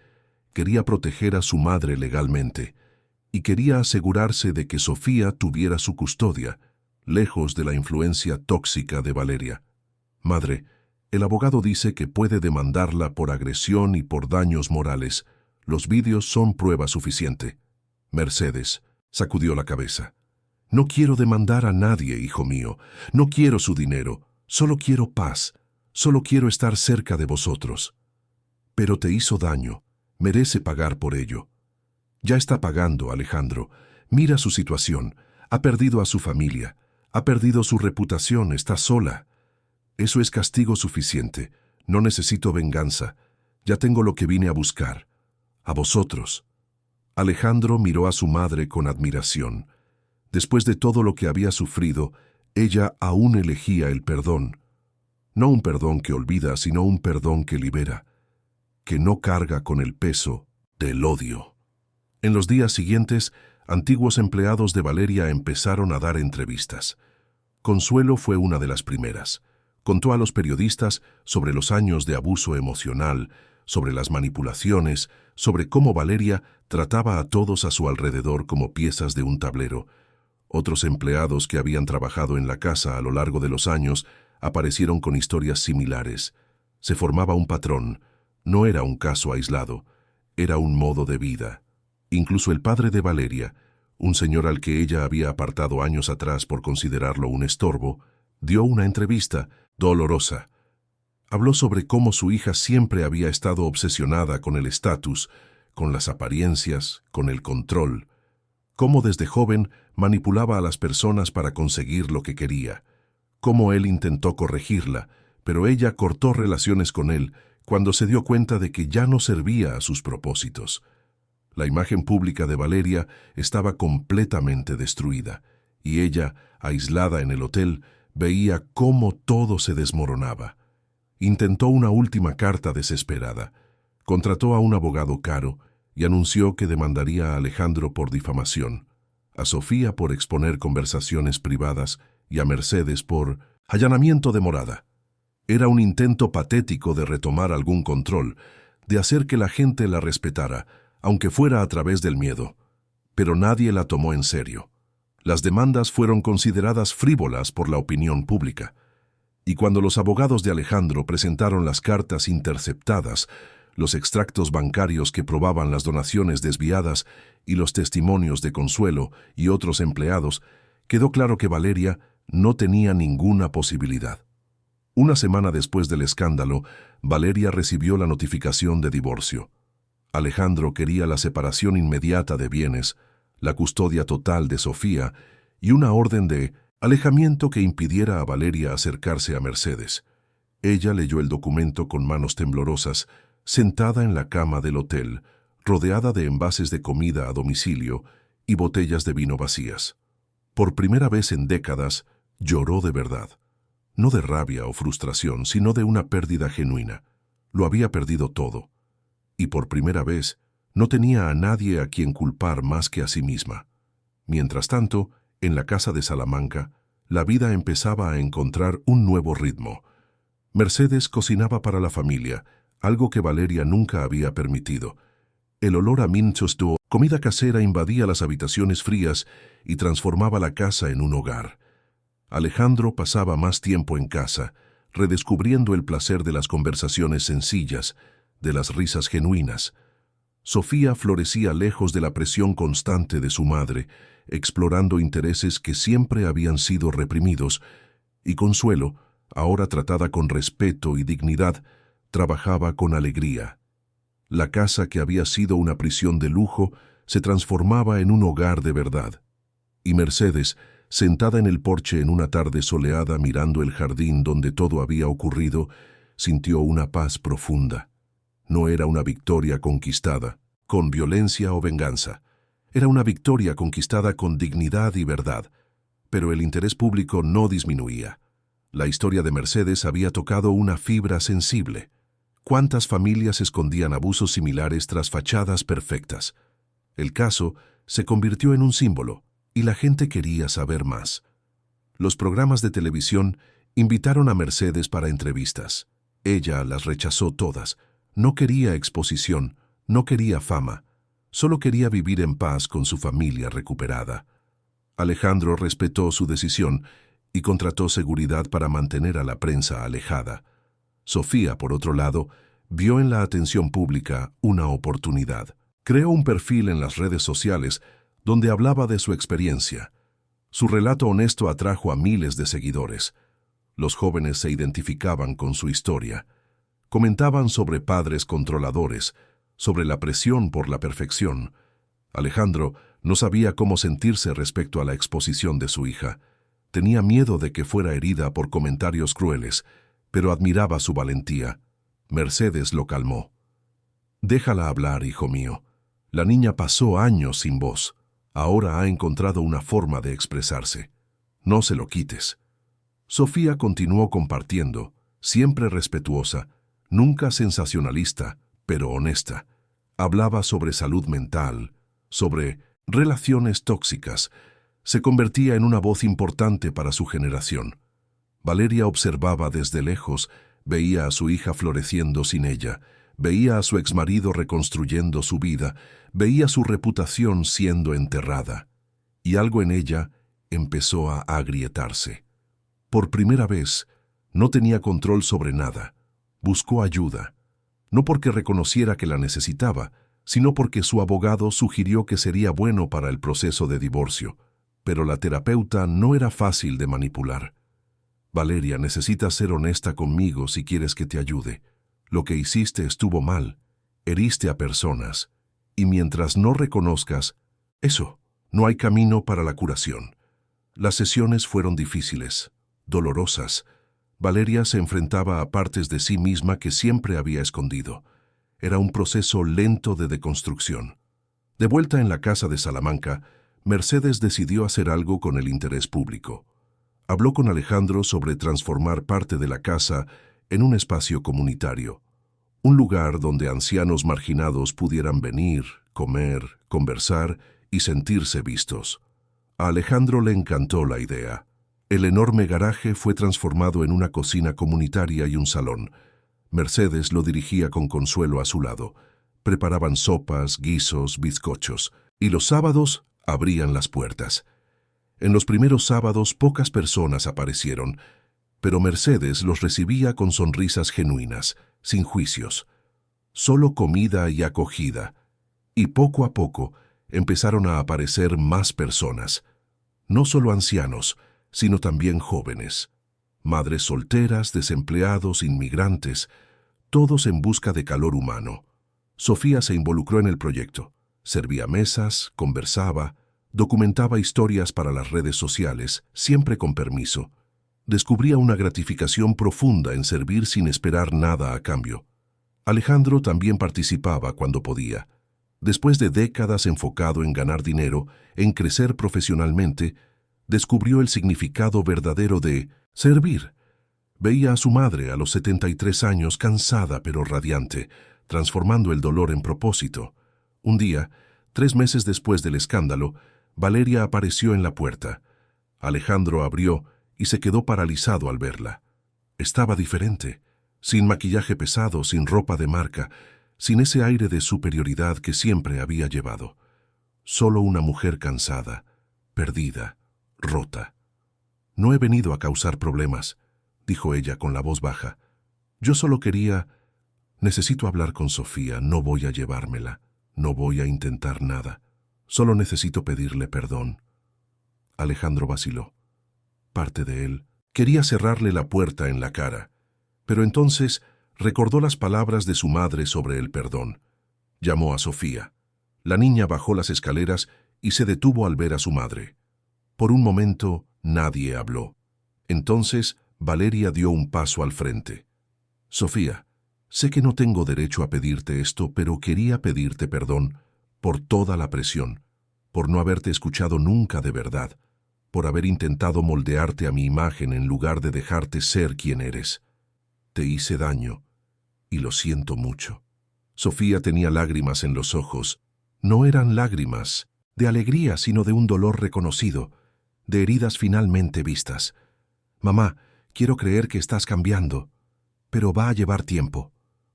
Quería proteger a su madre legalmente. Y quería asegurarse de que Sofía tuviera su custodia, lejos de la influencia tóxica de Valeria. Madre, el abogado dice que puede demandarla por agresión y por daños morales. Los vídeos son prueba suficiente. Mercedes sacudió la cabeza. No quiero demandar a nadie, hijo mío. No quiero su dinero. Solo quiero paz. Solo quiero estar cerca de vosotros. Pero te hizo daño. Merece pagar por ello. Ya está pagando, Alejandro. Mira su situación. Ha perdido a su familia. Ha perdido su reputación. Está sola. Eso es castigo suficiente. No necesito venganza. Ya tengo lo que vine a buscar. A vosotros. Alejandro miró a su madre con admiración. Después de todo lo que había sufrido, ella aún elegía el perdón. No un perdón que olvida, sino un perdón que libera, que no carga con el peso del odio. En los días siguientes, antiguos empleados de Valeria empezaron a dar entrevistas. Consuelo fue una de las primeras. Contó a los periodistas sobre los años de abuso emocional, sobre las manipulaciones, sobre cómo Valeria trataba a todos a su alrededor como piezas de un tablero. Otros empleados que habían trabajado en la casa a lo largo de los años aparecieron con historias similares. Se formaba un patrón. No era un caso aislado. Era un modo de vida. Incluso el padre de Valeria, un señor al que ella había apartado años atrás por considerarlo un estorbo, dio una entrevista dolorosa. Habló sobre cómo su hija siempre había estado obsesionada con el estatus, con las apariencias, con el control. Cómo desde joven manipulaba a las personas para conseguir lo que quería. Cómo él intentó corregirla, pero ella cortó relaciones con él cuando se dio cuenta de que ya no servía a sus propósitos. La imagen pública de Valeria estaba completamente destruida, y ella, aislada en el hotel, veía cómo todo se desmoronaba. Intentó una última carta desesperada. Contrató a un abogado caro y anunció que demandaría a Alejandro por difamación, a Sofía por exponer conversaciones privadas y a Mercedes por allanamiento de morada. Era un intento patético de retomar algún control, de hacer que la gente la respetara, aunque fuera a través del miedo. pero nadie la tomó en serio. Las demandas fueron consideradas frívolas por la opinión pública. Y cuando los abogados de Alejandro presentaron las cartas interceptadas, los extractos bancarios que probaban las donaciones desviadas y los testimonios de Consuelo y otros empleados, quedó claro que Valeria no tenía ninguna posibilidad. Una semana después del escándalo, Valeria recibió la notificación de divorcio. Alejandro quería la separación inmediata de bienes, la custodia total de Sofía y una orden de alejamiento que impidiera a Valeria acercarse a Mercedes. Ella leyó el documento con manos temblorosas, sentada en la cama del hotel, rodeada de envases de comida a domicilio y botellas de vino vacías. Por primera vez en décadas, lloró de verdad. No de rabia o frustración, sino de una pérdida genuina. Lo había perdido todo. Y por primera vez, no tenía a nadie a quien culpar más que a sí misma. Mientras tanto, en la casa de Salamanca, la vida empezaba a encontrar un nuevo ritmo. Mercedes cocinaba para la familia, algo que Valeria nunca había permitido. El olor a minchos de comida casera invadía las habitaciones frías y transformaba la casa en un hogar. Alejandro pasaba más tiempo en casa, redescubriendo el placer de las conversaciones sencillas, de las risas genuinas. Sofía florecía lejos de la presión constante de su madre, explorando intereses que siempre habían sido reprimidos, y Consuelo, ahora tratada con respeto y dignidad, trabajaba con alegría. La casa que había sido una prisión de lujo se transformaba en un hogar de verdad. Y Mercedes, sentada en el porche en una tarde soleada mirando el jardín donde todo había ocurrido, sintió una paz profunda. No era una victoria conquistada, con violencia o venganza. Era una victoria conquistada con dignidad y verdad. Pero el interés público no disminuía. La historia de Mercedes había tocado una fibra sensible. ¿Cuántas familias escondían abusos similares tras fachadas perfectas? El caso se convirtió en un símbolo, y la gente quería saber más. Los programas de televisión invitaron a Mercedes para entrevistas. Ella las rechazó todas. No quería exposición, no quería fama. Solo quería vivir en paz con su familia recuperada. Alejandro respetó su decisión y contrató seguridad para mantener a la prensa alejada. Sofía, por otro lado, vio en la atención pública una oportunidad. Creó un perfil en las redes sociales donde hablaba de su experiencia. Su relato honesto atrajo a miles de seguidores. Los jóvenes se identificaban con su historia. Comentaban sobre padres controladores, sobre la presión por la perfección. Alejandro no sabía cómo sentirse respecto a la exposición de su hija. Tenía miedo de que fuera herida por comentarios crueles, pero admiraba su valentía. Mercedes lo calmó. «Déjala hablar, hijo mío. La niña pasó años sin voz. Ahora ha encontrado una forma de expresarse. No se lo quites». Sofía continuó compartiendo, siempre respetuosa, nunca sensacionalista, pero honesta. Hablaba sobre salud mental, sobre relaciones tóxicas. Se convertía en una voz importante para su generación. Valeria observaba desde lejos, veía a su hija floreciendo sin ella, veía a su exmarido reconstruyendo su vida, veía su reputación siendo enterrada. Y algo en ella empezó a agrietarse. Por primera vez, no tenía control sobre nada. Buscó ayuda, no porque reconociera que la necesitaba, sino porque su abogado sugirió que sería bueno para el proceso de divorcio. Pero la terapeuta no era fácil de manipular. «Valeria, necesitas ser honesta conmigo si quieres que te ayude. Lo que hiciste estuvo mal. Heriste a personas. Y mientras no reconozcas eso, no hay camino para la curación». Las sesiones fueron difíciles, dolorosas. Valeria se enfrentaba a partes de sí misma que siempre había escondido. Era un proceso lento de deconstrucción. De vuelta en la casa de Salamanca, Mercedes decidió hacer algo con el interés público. Habló con Alejandro sobre transformar parte de la casa en un espacio comunitario, un lugar donde ancianos marginados pudieran venir, comer, conversar y sentirse vistos. A Alejandro le encantó la idea. El enorme garaje fue transformado en una cocina comunitaria y un salón. Mercedes lo dirigía con Consuelo a su lado. Preparaban sopas, guisos, bizcochos. Y los sábados, abrían las puertas. En los primeros sábados pocas personas aparecieron, pero Mercedes los recibía con sonrisas genuinas, sin juicios. Solo comida y acogida, y poco a poco empezaron a aparecer más personas, no solo ancianos, sino también jóvenes, madres solteras, desempleados, inmigrantes, todos en busca de calor humano. Sofía se involucró en el proyecto, servía mesas, conversaba, documentaba historias para las redes sociales, siempre con permiso. Descubría una gratificación profunda en servir sin esperar nada a cambio. Alejandro también participaba cuando podía. Después de décadas enfocado en ganar dinero, en crecer profesionalmente, descubrió el significado verdadero de servir. Veía a su madre a los 73 años cansada pero radiante, transformando el dolor en propósito. Un día, 3 meses después del escándalo, Valeria apareció en la puerta. Alejandro abrió y se quedó paralizado al verla. Estaba diferente, sin maquillaje pesado, sin ropa de marca, sin ese aire de superioridad que siempre había llevado. Solo una mujer cansada, perdida, rota. «No he venido a causar problemas», dijo ella con la voz baja. «Yo solo quería... Necesito hablar con Sofía, no voy a llevármela, no voy a intentar nada. Solo necesito pedirle perdón». Alejandro vaciló. Parte de él quería cerrarle la puerta en la cara, pero entonces recordó las palabras de su madre sobre el perdón. Llamó a Sofía. La niña bajó las escaleras y se detuvo al ver a su madre. Por un momento nadie habló. Entonces Valeria dio un paso al frente. «Sofía, sé que no tengo derecho a pedirte esto, pero quería pedirte perdón por toda la presión, por no haberte escuchado nunca de verdad, por haber intentado moldearte a mi imagen en lugar de dejarte ser quien eres. Te hice daño y lo siento mucho». Sofía tenía lágrimas en los ojos. No eran lágrimas de alegría, sino de un dolor reconocido, de heridas finalmente vistas. «Mamá, quiero creer que estás cambiando, pero va a llevar tiempo,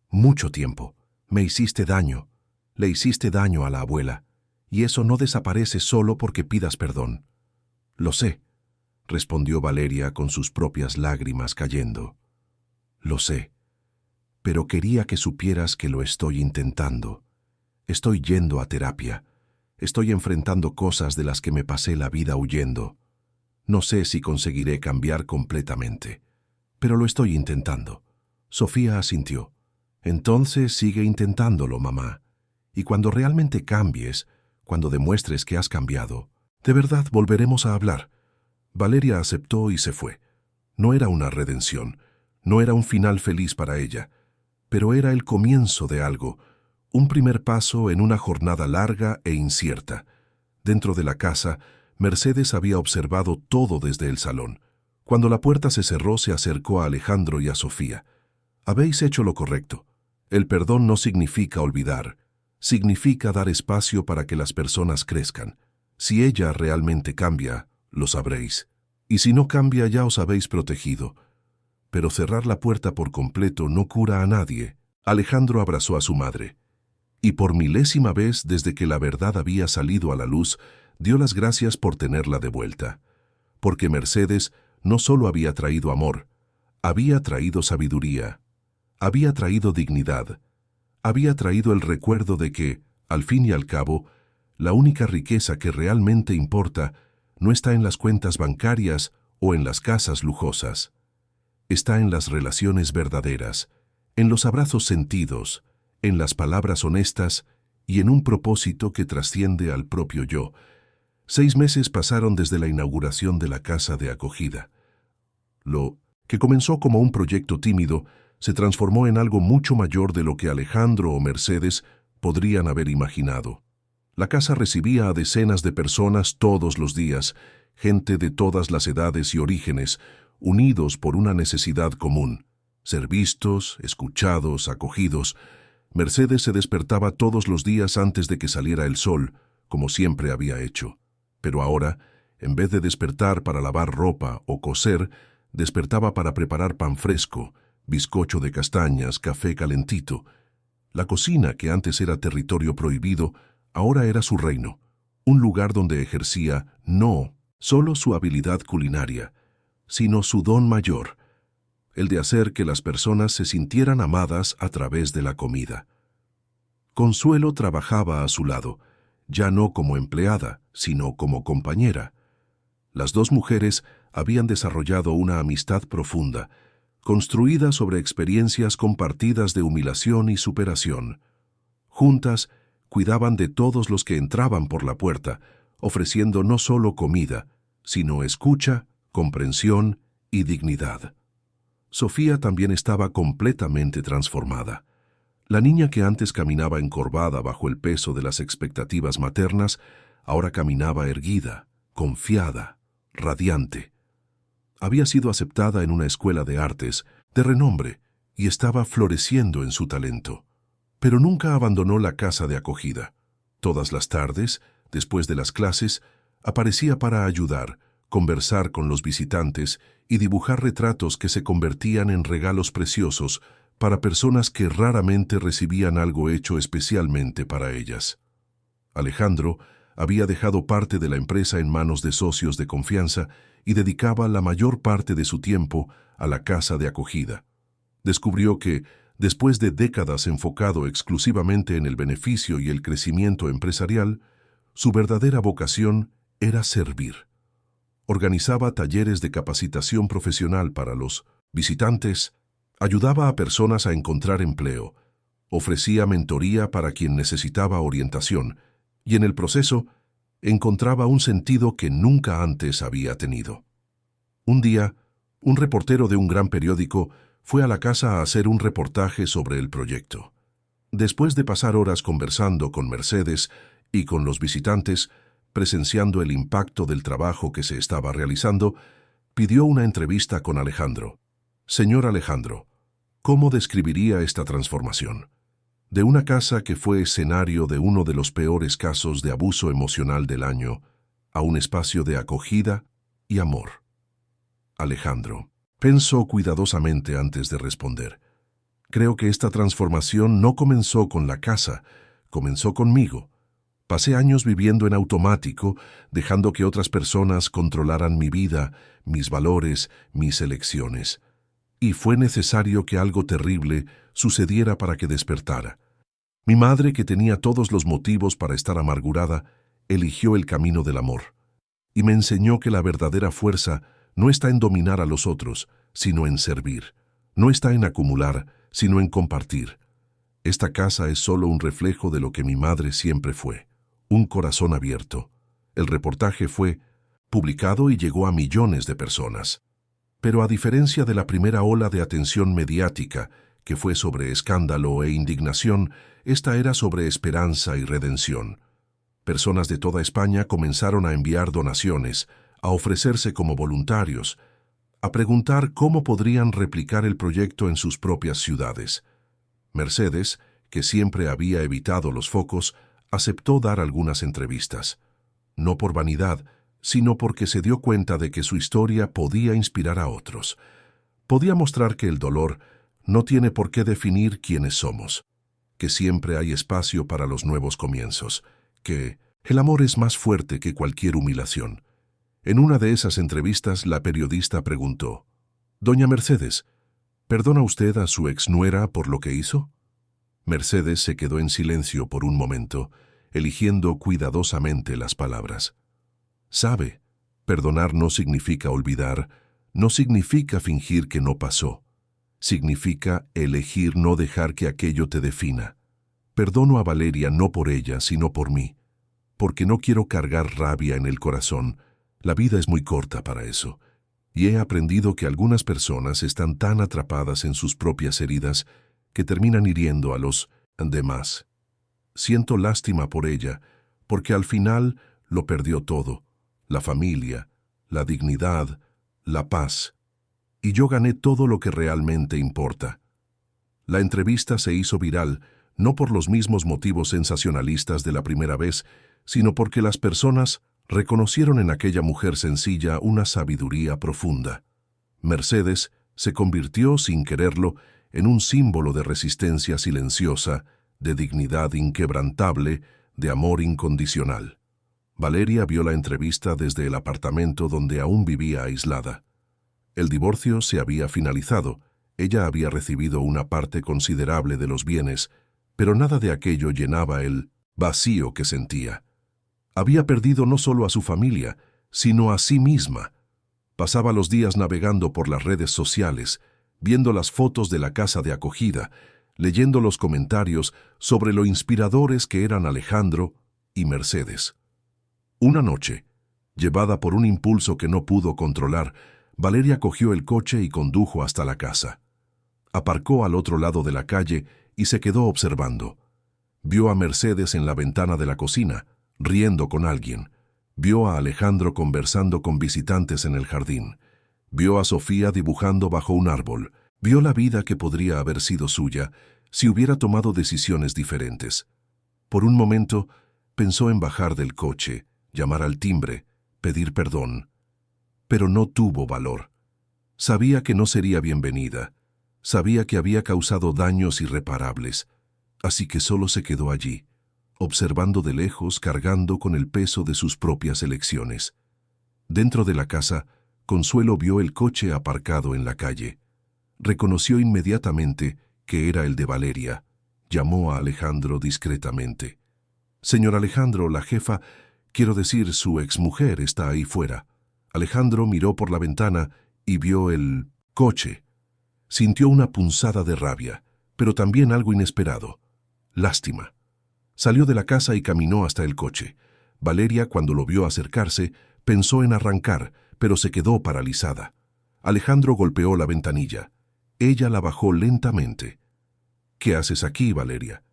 mucho tiempo. Me hiciste daño, le hiciste daño a la abuela, y eso no desaparece solo porque pidas perdón». «Lo sé», respondió Valeria con sus propias lágrimas cayendo. «Lo sé, pero quería que supieras que lo estoy intentando. Estoy yendo a terapia. Estoy enfrentando cosas de las que me pasé la vida huyendo. No sé si conseguiré cambiar completamente, pero lo estoy intentando». Sofía asintió. «Entonces sigue intentándolo, mamá. Y cuando realmente cambies, cuando demuestres que has cambiado, de verdad volveremos a hablar». Valeria aceptó y se fue. No era una redención, no era un final feliz para ella, pero era el comienzo de algo, un primer paso en una jornada larga e incierta. Dentro de la casa, Mercedes había observado todo desde el salón. Cuando la puerta se cerró, se acercó a Alejandro y a Sofía. «Habéis hecho lo correcto. El perdón no significa olvidar, significa dar espacio para que las personas crezcan. Si ella realmente cambia, lo sabréis. Y si no cambia, ya os habéis protegido. Pero cerrar la puerta por completo no cura a nadie». Alejandro abrazó a su madre. Y por milésima vez desde que la verdad había salido a la luz, dio las gracias por tenerla de vuelta. Porque Mercedes no solo había traído amor, había traído sabiduría, había traído dignidad, había traído el recuerdo de que, al fin y al cabo, la única riqueza que realmente importa no está en las cuentas bancarias o en las casas lujosas. Está en las relaciones verdaderas, en los abrazos sentidos, en las palabras honestas y en un propósito que trasciende al propio yo. 6 meses pasaron desde la inauguración de la casa de acogida. Lo que comenzó como un proyecto tímido se transformó en algo mucho mayor de lo que Alejandro o Mercedes podrían haber imaginado. La casa recibía a decenas de personas todos los días, gente de todas las edades y orígenes, unidos por una necesidad común: ser vistos, escuchados, acogidos. Mercedes se despertaba todos los días antes de que saliera el sol, como siempre había hecho. Pero ahora, en vez de despertar para lavar ropa o coser, despertaba para preparar pan fresco, bizcocho de castañas, café calentito. La cocina, que antes era territorio prohibido, ahora era su reino, un lugar donde ejercía no solo su habilidad culinaria, sino su don mayor, el de hacer que las personas se sintieran amadas a través de la comida. Consuelo trabajaba a su lado, ya no como empleada, sino como compañera. Las dos mujeres habían desarrollado una amistad profunda, construida sobre experiencias compartidas de humillación y superación. Juntas, cuidaban de todos los que entraban por la puerta, ofreciendo no solo comida, sino escucha, comprensión y dignidad. Sofía también estaba completamente transformada. La niña que antes caminaba encorvada bajo el peso de las expectativas maternas, ahora caminaba erguida, confiada, radiante. Había sido aceptada en una escuela de artes de renombre y estaba floreciendo en su talento. Pero nunca abandonó la casa de acogida. Todas las tardes, después de las clases, aparecía para ayudar, conversar con los visitantes y dibujar retratos que se convertían en regalos preciosos para personas que raramente recibían algo hecho especialmente para ellas. Alejandro había dejado parte de la empresa en manos de socios de confianza y dedicaba la mayor parte de su tiempo a la casa de acogida. Descubrió que, después de décadas enfocado exclusivamente en el beneficio y el crecimiento empresarial, su verdadera vocación era servir. Organizaba talleres de capacitación profesional para los visitantes, ayudaba a personas a encontrar empleo, ofrecía mentoría para quien necesitaba orientación y en el proceso encontraba un sentido que nunca antes había tenido. Un día, un reportero de un gran periódico fue a la casa a hacer un reportaje sobre el proyecto. Después de pasar horas conversando con Mercedes y con los visitantes, presenciando el impacto del trabajo que se estaba realizando, pidió una entrevista con Alejandro. Señor Alejandro, ¿cómo describiría esta transformación? De una casa que fue escenario de uno de los peores casos de abuso emocional del año, a un espacio de acogida y amor. Alejandro pensó cuidadosamente antes de responder. Creo que esta transformación no comenzó con la casa, comenzó conmigo. Pasé años viviendo en automático, dejando que otras personas controlaran mi vida, mis valores, mis elecciones. Y fue necesario que algo terrible sucediera para que despertara. Mi madre, que tenía todos los motivos para estar amargurada, eligió el camino del amor. Y me enseñó que la verdadera fuerza no está en dominar a los otros, sino en servir. No está en acumular, sino en compartir. Esta casa es solo un reflejo de lo que mi madre siempre fue. Un corazón abierto. El reportaje fue publicado y llegó a millones de personas. Pero a diferencia de la primera ola de atención mediática, que fue sobre escándalo e indignación, esta era sobre esperanza y redención. Personas de toda España comenzaron a enviar donaciones, a ofrecerse como voluntarios, a preguntar cómo podrían replicar el proyecto en sus propias ciudades. Mercedes, que siempre había evitado los focos, aceptó dar algunas entrevistas. No por vanidad, sino porque se dio cuenta de que su historia podía inspirar a otros. Podía mostrar que el dolor no tiene por qué definir quiénes somos, que siempre hay espacio para los nuevos comienzos, que el amor es más fuerte que cualquier humillación. En una de esas entrevistas, la periodista preguntó: «Doña Mercedes, ¿perdona usted a su exnuera por lo que hizo?». Mercedes se quedó en silencio por un momento, eligiendo cuidadosamente las palabras. «Sabe, perdonar no significa olvidar, no significa fingir que no pasó. Significa elegir no dejar que aquello te defina. Perdono a Valeria no por ella, sino por mí, porque no quiero cargar rabia en el corazón. La vida es muy corta para eso, y he aprendido que algunas personas están tan atrapadas en sus propias heridas que terminan hiriendo a los demás. Siento lástima por ella, porque al final lo perdió todo, la familia, la dignidad, la paz, y yo gané todo lo que realmente importa». La entrevista se hizo viral, no por los mismos motivos sensacionalistas de la primera vez, sino porque las personas reconocieron en aquella mujer sencilla una sabiduría profunda. Mercedes se convirtió, sin quererlo, en un símbolo de resistencia silenciosa, de dignidad inquebrantable, de amor incondicional. Valeria vio la entrevista desde el apartamento donde aún vivía aislada. El divorcio se había finalizado, ella había recibido una parte considerable de los bienes, pero nada de aquello llenaba el vacío que sentía. Había perdido no solo a su familia, sino a sí misma. Pasaba los días navegando por las redes sociales, viendo las fotos de la casa de acogida, leyendo los comentarios sobre lo inspiradores que eran Alejandro y Mercedes. Una noche, llevada por un impulso que no pudo controlar, Valeria cogió el coche y condujo hasta la casa. Aparcó al otro lado de la calle y se quedó observando. Vio a Mercedes en la ventana de la cocina, riendo con alguien. Vio a Alejandro conversando con visitantes en el jardín. Vio a Sofía dibujando bajo un árbol. Vio la vida que podría haber sido suya si hubiera tomado decisiones diferentes. Por un momento, pensó en bajar del coche, llamar al timbre, pedir perdón. Pero no tuvo valor. Sabía que no sería bienvenida. Sabía que había causado daños irreparables. Así que solo se quedó allí, observando de lejos, cargando con el peso de sus propias elecciones. Dentro de la casa, Consuelo vio el coche aparcado en la calle. Reconoció inmediatamente que era el de Valeria. Llamó a Alejandro discretamente. «Señor Alejandro, la jefa, quiero decir, su exmujer está ahí fuera». Alejandro miró por la ventana y vio el coche. Sintió una punzada de rabia, pero también algo inesperado. Lástima. Salió de la casa y caminó hasta el coche. Valeria, cuando lo vio acercarse, pensó en arrancar, pero se quedó paralizada. Alejandro golpeó la ventanilla. Ella la bajó lentamente. «¿Qué haces aquí, Valeria?»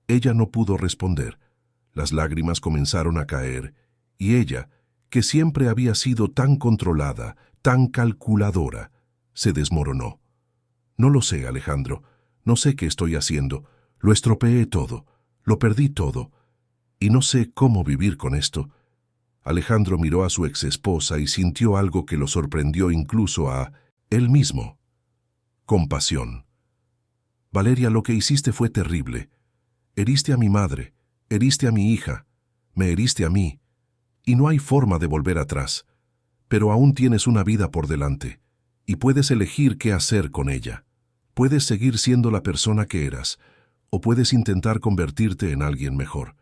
Ella no pudo responder. Las lágrimas comenzaron a caer, y ella, que siempre había sido tan controlada, tan calculadora, se desmoronó. «No lo sé, Alejandro. No sé qué estoy haciendo. Lo estropeé todo. Lo perdí todo. Y no sé cómo vivir con esto». Alejandro miró a su exesposa y sintió algo que lo sorprendió incluso a él mismo. Compasión. «Valeria, lo que hiciste fue terrible. Heriste a mi madre, heriste a mi hija, me heriste a mí, y no hay forma de volver atrás. Pero aún tienes una vida por delante, y puedes elegir qué hacer con ella. Puedes seguir siendo la persona que eras, o puedes intentar convertirte en alguien mejor».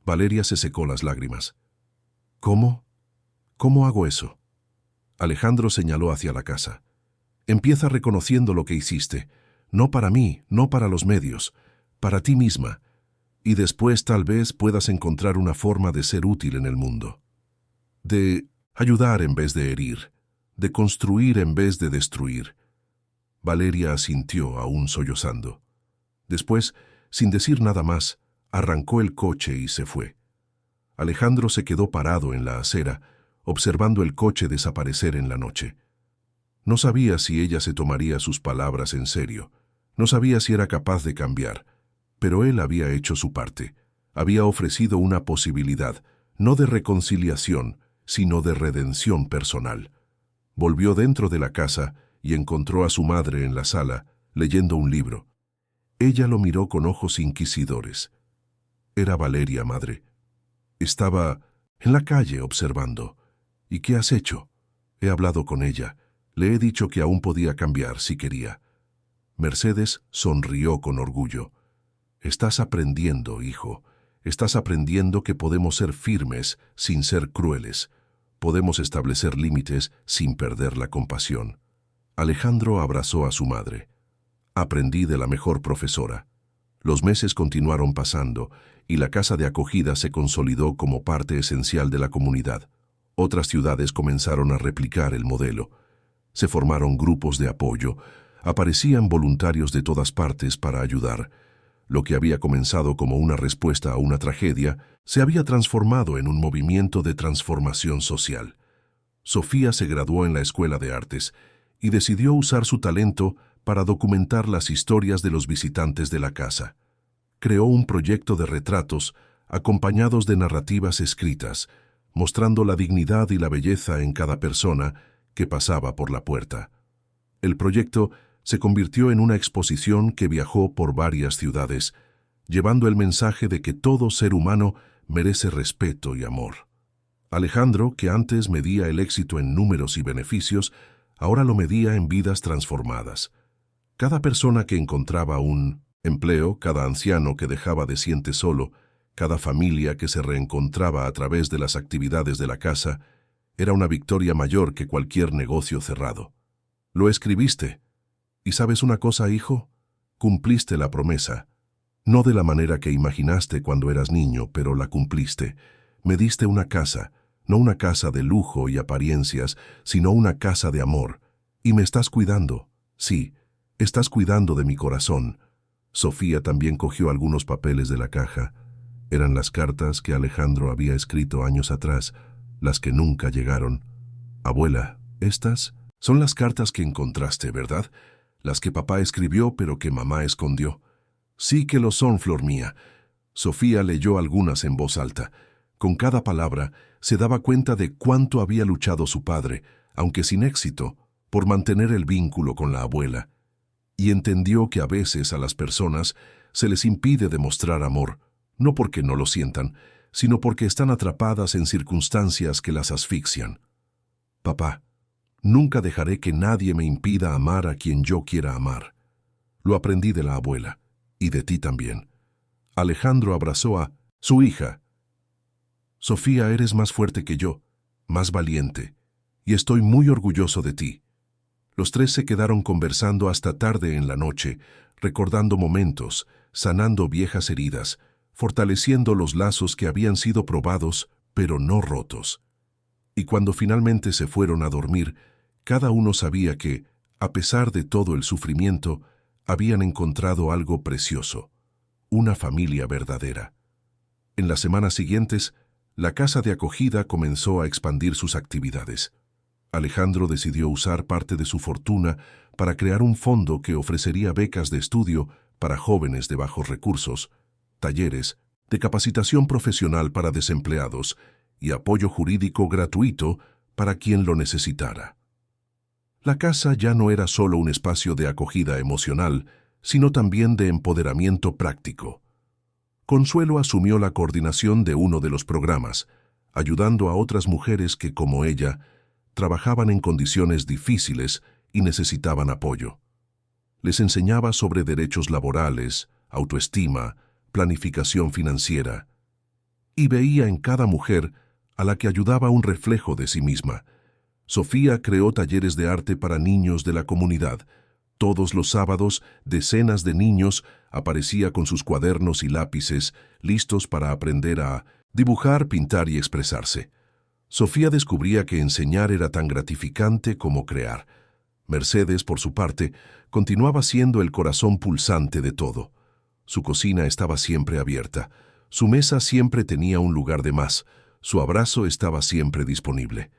Valeria se secó las lágrimas. «¿Cómo? ¿Cómo hago eso?» Alejandro señaló hacia la casa. «Empieza reconociendo lo que hiciste, no para mí, no para los medios, para ti misma, y después tal vez puedas encontrar una forma de ser útil en el mundo. De ayudar en vez de herir, de construir en vez de destruir». Valeria asintió, aún sollozando. Después, sin decir nada más, arrancó el coche y se fue. Alejandro se quedó parado en la acera, observando el coche desaparecer en la noche. No sabía si ella se tomaría sus palabras en serio. No sabía si era capaz de cambiar. Pero él había hecho su parte. Había ofrecido una posibilidad, no de reconciliación, sino de redención personal. Volvió dentro de la casa y encontró a su madre en la sala, leyendo un libro. Ella lo miró con ojos inquisidores. Era Valeria, madre. Estaba en la calle observando. «¿Y qué has hecho?» «He hablado con ella. Le he dicho que aún podía cambiar si quería». Mercedes sonrió con orgullo. «Estás aprendiendo, hijo. Estás aprendiendo que podemos ser firmes sin ser crueles. Podemos establecer límites sin perder la compasión». Alejandro abrazó a su madre. «Aprendí de la mejor profesora». Los meses continuaron pasando y la casa de acogida se consolidó como parte esencial de la comunidad. Otras ciudades comenzaron a replicar el modelo. Se formaron grupos de apoyo. Aparecían voluntarios de todas partes para ayudar. Lo que había comenzado como una respuesta a una tragedia se había transformado en un movimiento de transformación social. Sofía se graduó en la Escuela de Artes y decidió usar su talento para documentar las historias de los visitantes de la casa. Creó un proyecto de retratos acompañados de narrativas escritas, mostrando la dignidad y la belleza en cada persona que pasaba por la puerta. El proyecto se convirtió en una exposición que viajó por varias ciudades, llevando el mensaje de que todo ser humano merece respeto y amor. Alejandro, que antes medía el éxito en números y beneficios, ahora lo medía en vidas transformadas. Cada persona que encontraba un empleo, cada anciano que dejaba de siente solo, cada familia que se reencontraba a través de las actividades de la casa, era una victoria mayor que cualquier negocio cerrado. Lo escribiste. ¿Y sabes una cosa, hijo? Cumpliste la promesa. No de la manera que imaginaste cuando eras niño, pero la cumpliste. Me diste una casa, no una casa de lujo y apariencias, sino una casa de amor. Y me estás cuidando. Sí, estás cuidando de mi corazón. Sofía también cogió algunos papeles de la caja. Eran las cartas que Alejandro había escrito años atrás, las que nunca llegaron. Abuela, estas son las cartas que encontraste, ¿verdad? Las que papá escribió pero que mamá escondió. Sí que lo son, flor mía. Sofía leyó algunas en voz alta. Con cada palabra se daba cuenta de cuánto había luchado su padre, aunque sin éxito, por mantener el vínculo con la abuela. Y entendió que a veces a las personas se les impide demostrar amor, no porque no lo sientan, sino porque están atrapadas en circunstancias que las asfixian. Papá, nunca dejaré que nadie me impida amar a quien yo quiera amar. Lo aprendí de la abuela, y de ti también. Alejandro abrazó a su hija. Sofía, eres más fuerte que yo, más valiente, y estoy muy orgulloso de ti. Los tres se quedaron conversando hasta tarde en la noche, recordando momentos, sanando viejas heridas, fortaleciendo los lazos que habían sido probados, pero no rotos. Y cuando finalmente se fueron a dormir, cada uno sabía que, a pesar de todo el sufrimiento, habían encontrado algo precioso, una familia verdadera. En las semanas siguientes, la casa de acogida comenzó a expandir sus actividades. Alejandro decidió usar parte de su fortuna para crear un fondo que ofrecería becas de estudio para jóvenes de bajos recursos, talleres de capacitación profesional para desempleados y apoyo jurídico gratuito para quien lo necesitara. La casa ya no era solo un espacio de acogida emocional, sino también de empoderamiento práctico. Consuelo asumió la coordinación de uno de los programas, ayudando a otras mujeres que, como ella, trabajaban en condiciones difíciles y necesitaban apoyo. Les enseñaba sobre derechos laborales, autoestima, planificación financiera, y veía en cada mujer a la que ayudaba un reflejo de sí misma. Sofía creó talleres de arte para niños de la comunidad. Todos los sábados, decenas de niños aparecían con sus cuadernos y lápices, listos para aprender a dibujar, pintar y expresarse. Sofía descubría que enseñar era tan gratificante como crear. Mercedes, por su parte, continuaba siendo el corazón pulsante de todo. Su cocina estaba siempre abierta, su mesa siempre tenía un lugar de más, su abrazo estaba siempre disponible.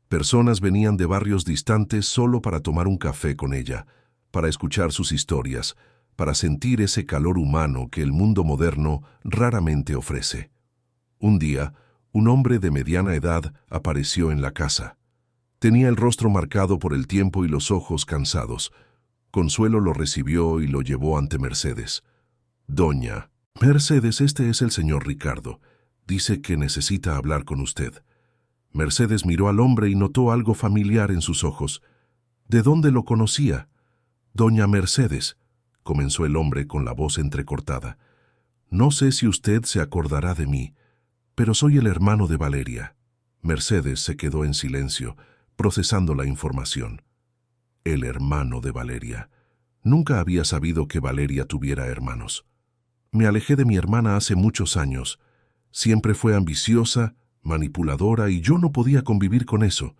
Personas venían de barrios distantes solo para tomar un café con ella, para escuchar sus historias, para sentir ese calor humano que el mundo moderno raramente ofrece. Un día, un hombre de mediana edad apareció en la casa. Tenía el rostro marcado por el tiempo y los ojos cansados. Consuelo lo recibió y lo llevó ante Mercedes. Doña Mercedes, este es el señor Ricardo. Dice que necesita hablar con usted. Mercedes miró al hombre y notó algo familiar en sus ojos. ¿De dónde lo conocía? Doña Mercedes, comenzó el hombre con la voz entrecortada. No sé si usted se acordará de mí, pero soy el hermano de Valeria. Mercedes se quedó en silencio, procesando la información. El hermano de Valeria. Nunca había sabido que Valeria tuviera hermanos. Me alejé de mi hermana hace muchos años. Siempre fue ambiciosa, manipuladora y yo no podía convivir con eso.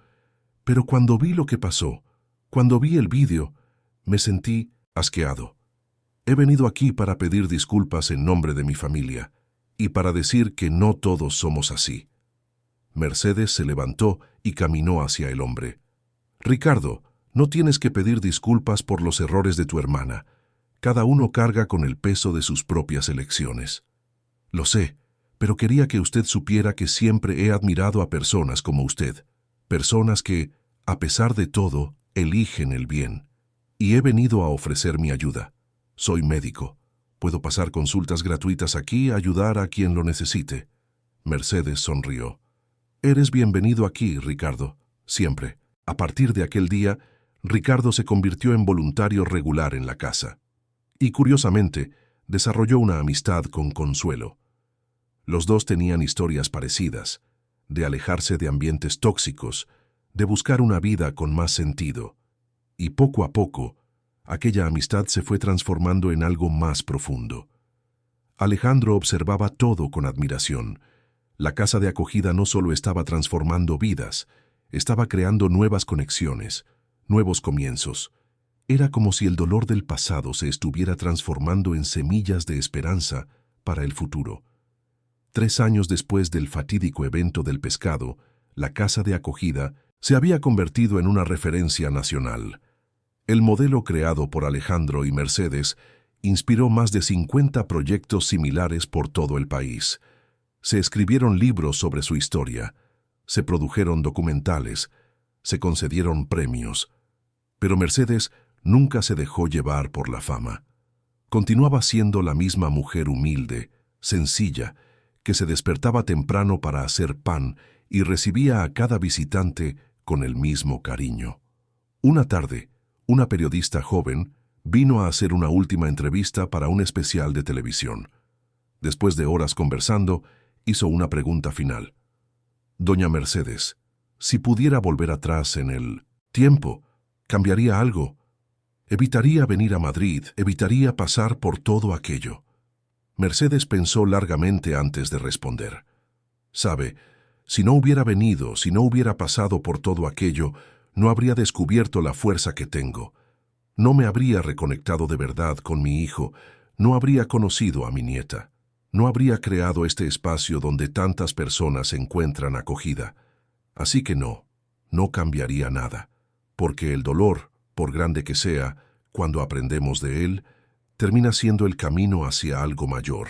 Pero cuando vi lo que pasó, cuando vi el vídeo, me sentí asqueado. He venido aquí para pedir disculpas en nombre de mi familia y para decir que no todos somos así. Mercedes se levantó y caminó hacia el hombre. Ricardo, no tienes que pedir disculpas por los errores de tu hermana. Cada uno carga con el peso de sus propias elecciones. Lo sé, pero quería que usted supiera que siempre he admirado a personas como usted, personas que, a pesar de todo, eligen el bien. Y he venido a ofrecer mi ayuda. Soy médico. Puedo pasar consultas gratuitas aquí, ayudar a quien lo necesite. Mercedes sonrió. Eres bienvenido aquí, Ricardo, siempre. A partir de aquel día, Ricardo se convirtió en voluntario regular en la casa. Y curiosamente, desarrolló una amistad con Consuelo. Los dos tenían historias parecidas, de alejarse de ambientes tóxicos, de buscar una vida con más sentido. Y poco a poco, aquella amistad se fue transformando en algo más profundo. Alejandro observaba todo con admiración. La casa de acogida no solo estaba transformando vidas, estaba creando nuevas conexiones, nuevos comienzos. Era como si el dolor del pasado se estuviera transformando en semillas de esperanza para el futuro. 3 años después del fatídico evento del pescado, la casa de acogida se había convertido en una referencia nacional. El modelo creado por Alejandro y Mercedes inspiró más de 50 proyectos similares por todo el país. Se escribieron libros sobre su historia, se produjeron documentales, se concedieron premios. Pero Mercedes nunca se dejó llevar por la fama. Continuaba siendo la misma mujer humilde, sencilla, que se despertaba temprano para hacer pan y recibía a cada visitante con el mismo cariño. Una tarde, una periodista joven vino a hacer una última entrevista para un especial de televisión. Después de horas conversando, hizo una pregunta final. Doña Mercedes, si pudiera volver atrás en el tiempo, ¿cambiaría algo? Evitaría venir a Madrid, evitaría pasar por todo aquello. Mercedes pensó largamente antes de responder. Sabe, si no hubiera venido, si no hubiera pasado por todo aquello, no habría descubierto la fuerza que tengo. No me habría reconectado de verdad con mi hijo, no habría conocido a mi nieta. No habría creado este espacio donde tantas personas encuentran acogida. Así que no cambiaría nada, porque el dolor, por grande que sea, cuando aprendemos de él, termina siendo el camino hacia algo mayor.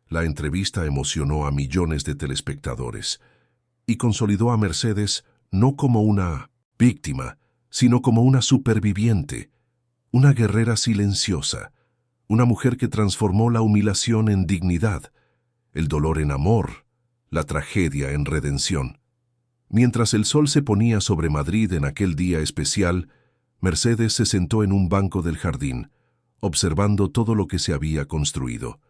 La entrevista emocionó a millones de telespectadores y consolidó a Mercedes no como una víctima, sino como una superviviente, una guerrera silenciosa, una mujer que transformó la humillación en dignidad, el dolor en amor, la tragedia en redención. Mientras el sol se ponía sobre Madrid en aquel día especial, Mercedes se sentó en un banco del jardín, observando todo lo que se había construido.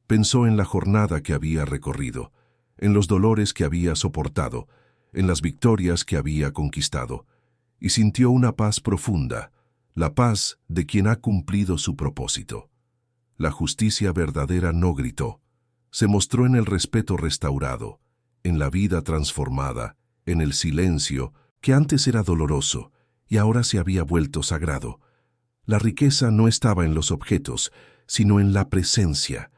Pensó en la jornada que había recorrido, en los dolores que había soportado, en las victorias que había conquistado, y sintió una paz profunda, la paz de quien ha cumplido su propósito. La justicia verdadera no gritó, se mostró en el respeto restaurado, en la vida transformada, en el silencio que antes era doloroso y ahora se había vuelto sagrado. La riqueza no estaba en los objetos, sino en la presencia.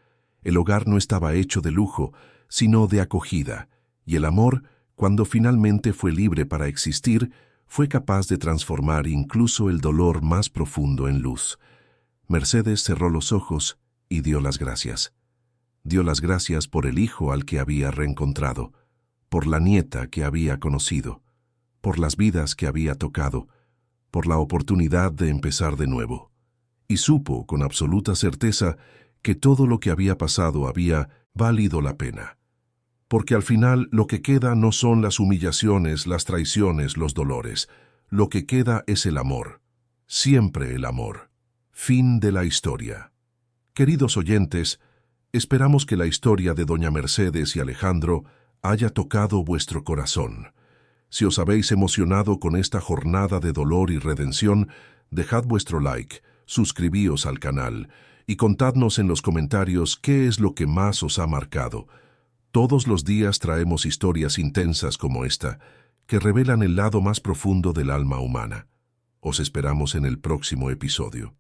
El hogar no estaba hecho de lujo, sino de acogida, y el amor, cuando finalmente fue libre para existir, fue capaz de transformar incluso el dolor más profundo en luz. Mercedes cerró los ojos y dio las gracias. Dio las gracias por el hijo al que había reencontrado, por la nieta que había conocido, por las vidas que había tocado, por la oportunidad de empezar de nuevo. Y supo con absoluta certeza que todo lo que había pasado había valido la pena. Porque al final lo que queda no son las humillaciones, las traiciones, los dolores. Lo que queda es el amor. Siempre el amor. Fin de la historia. Queridos oyentes, esperamos que la historia de Doña Mercedes y Alejandro haya tocado vuestro corazón. Si os habéis emocionado con esta jornada de dolor y redención, dejad vuestro like, suscribíos al canal y contadnos en los comentarios qué es lo que más os ha marcado. Todos los días traemos historias intensas como esta, que revelan el lado más profundo del alma humana. Os esperamos en el próximo episodio.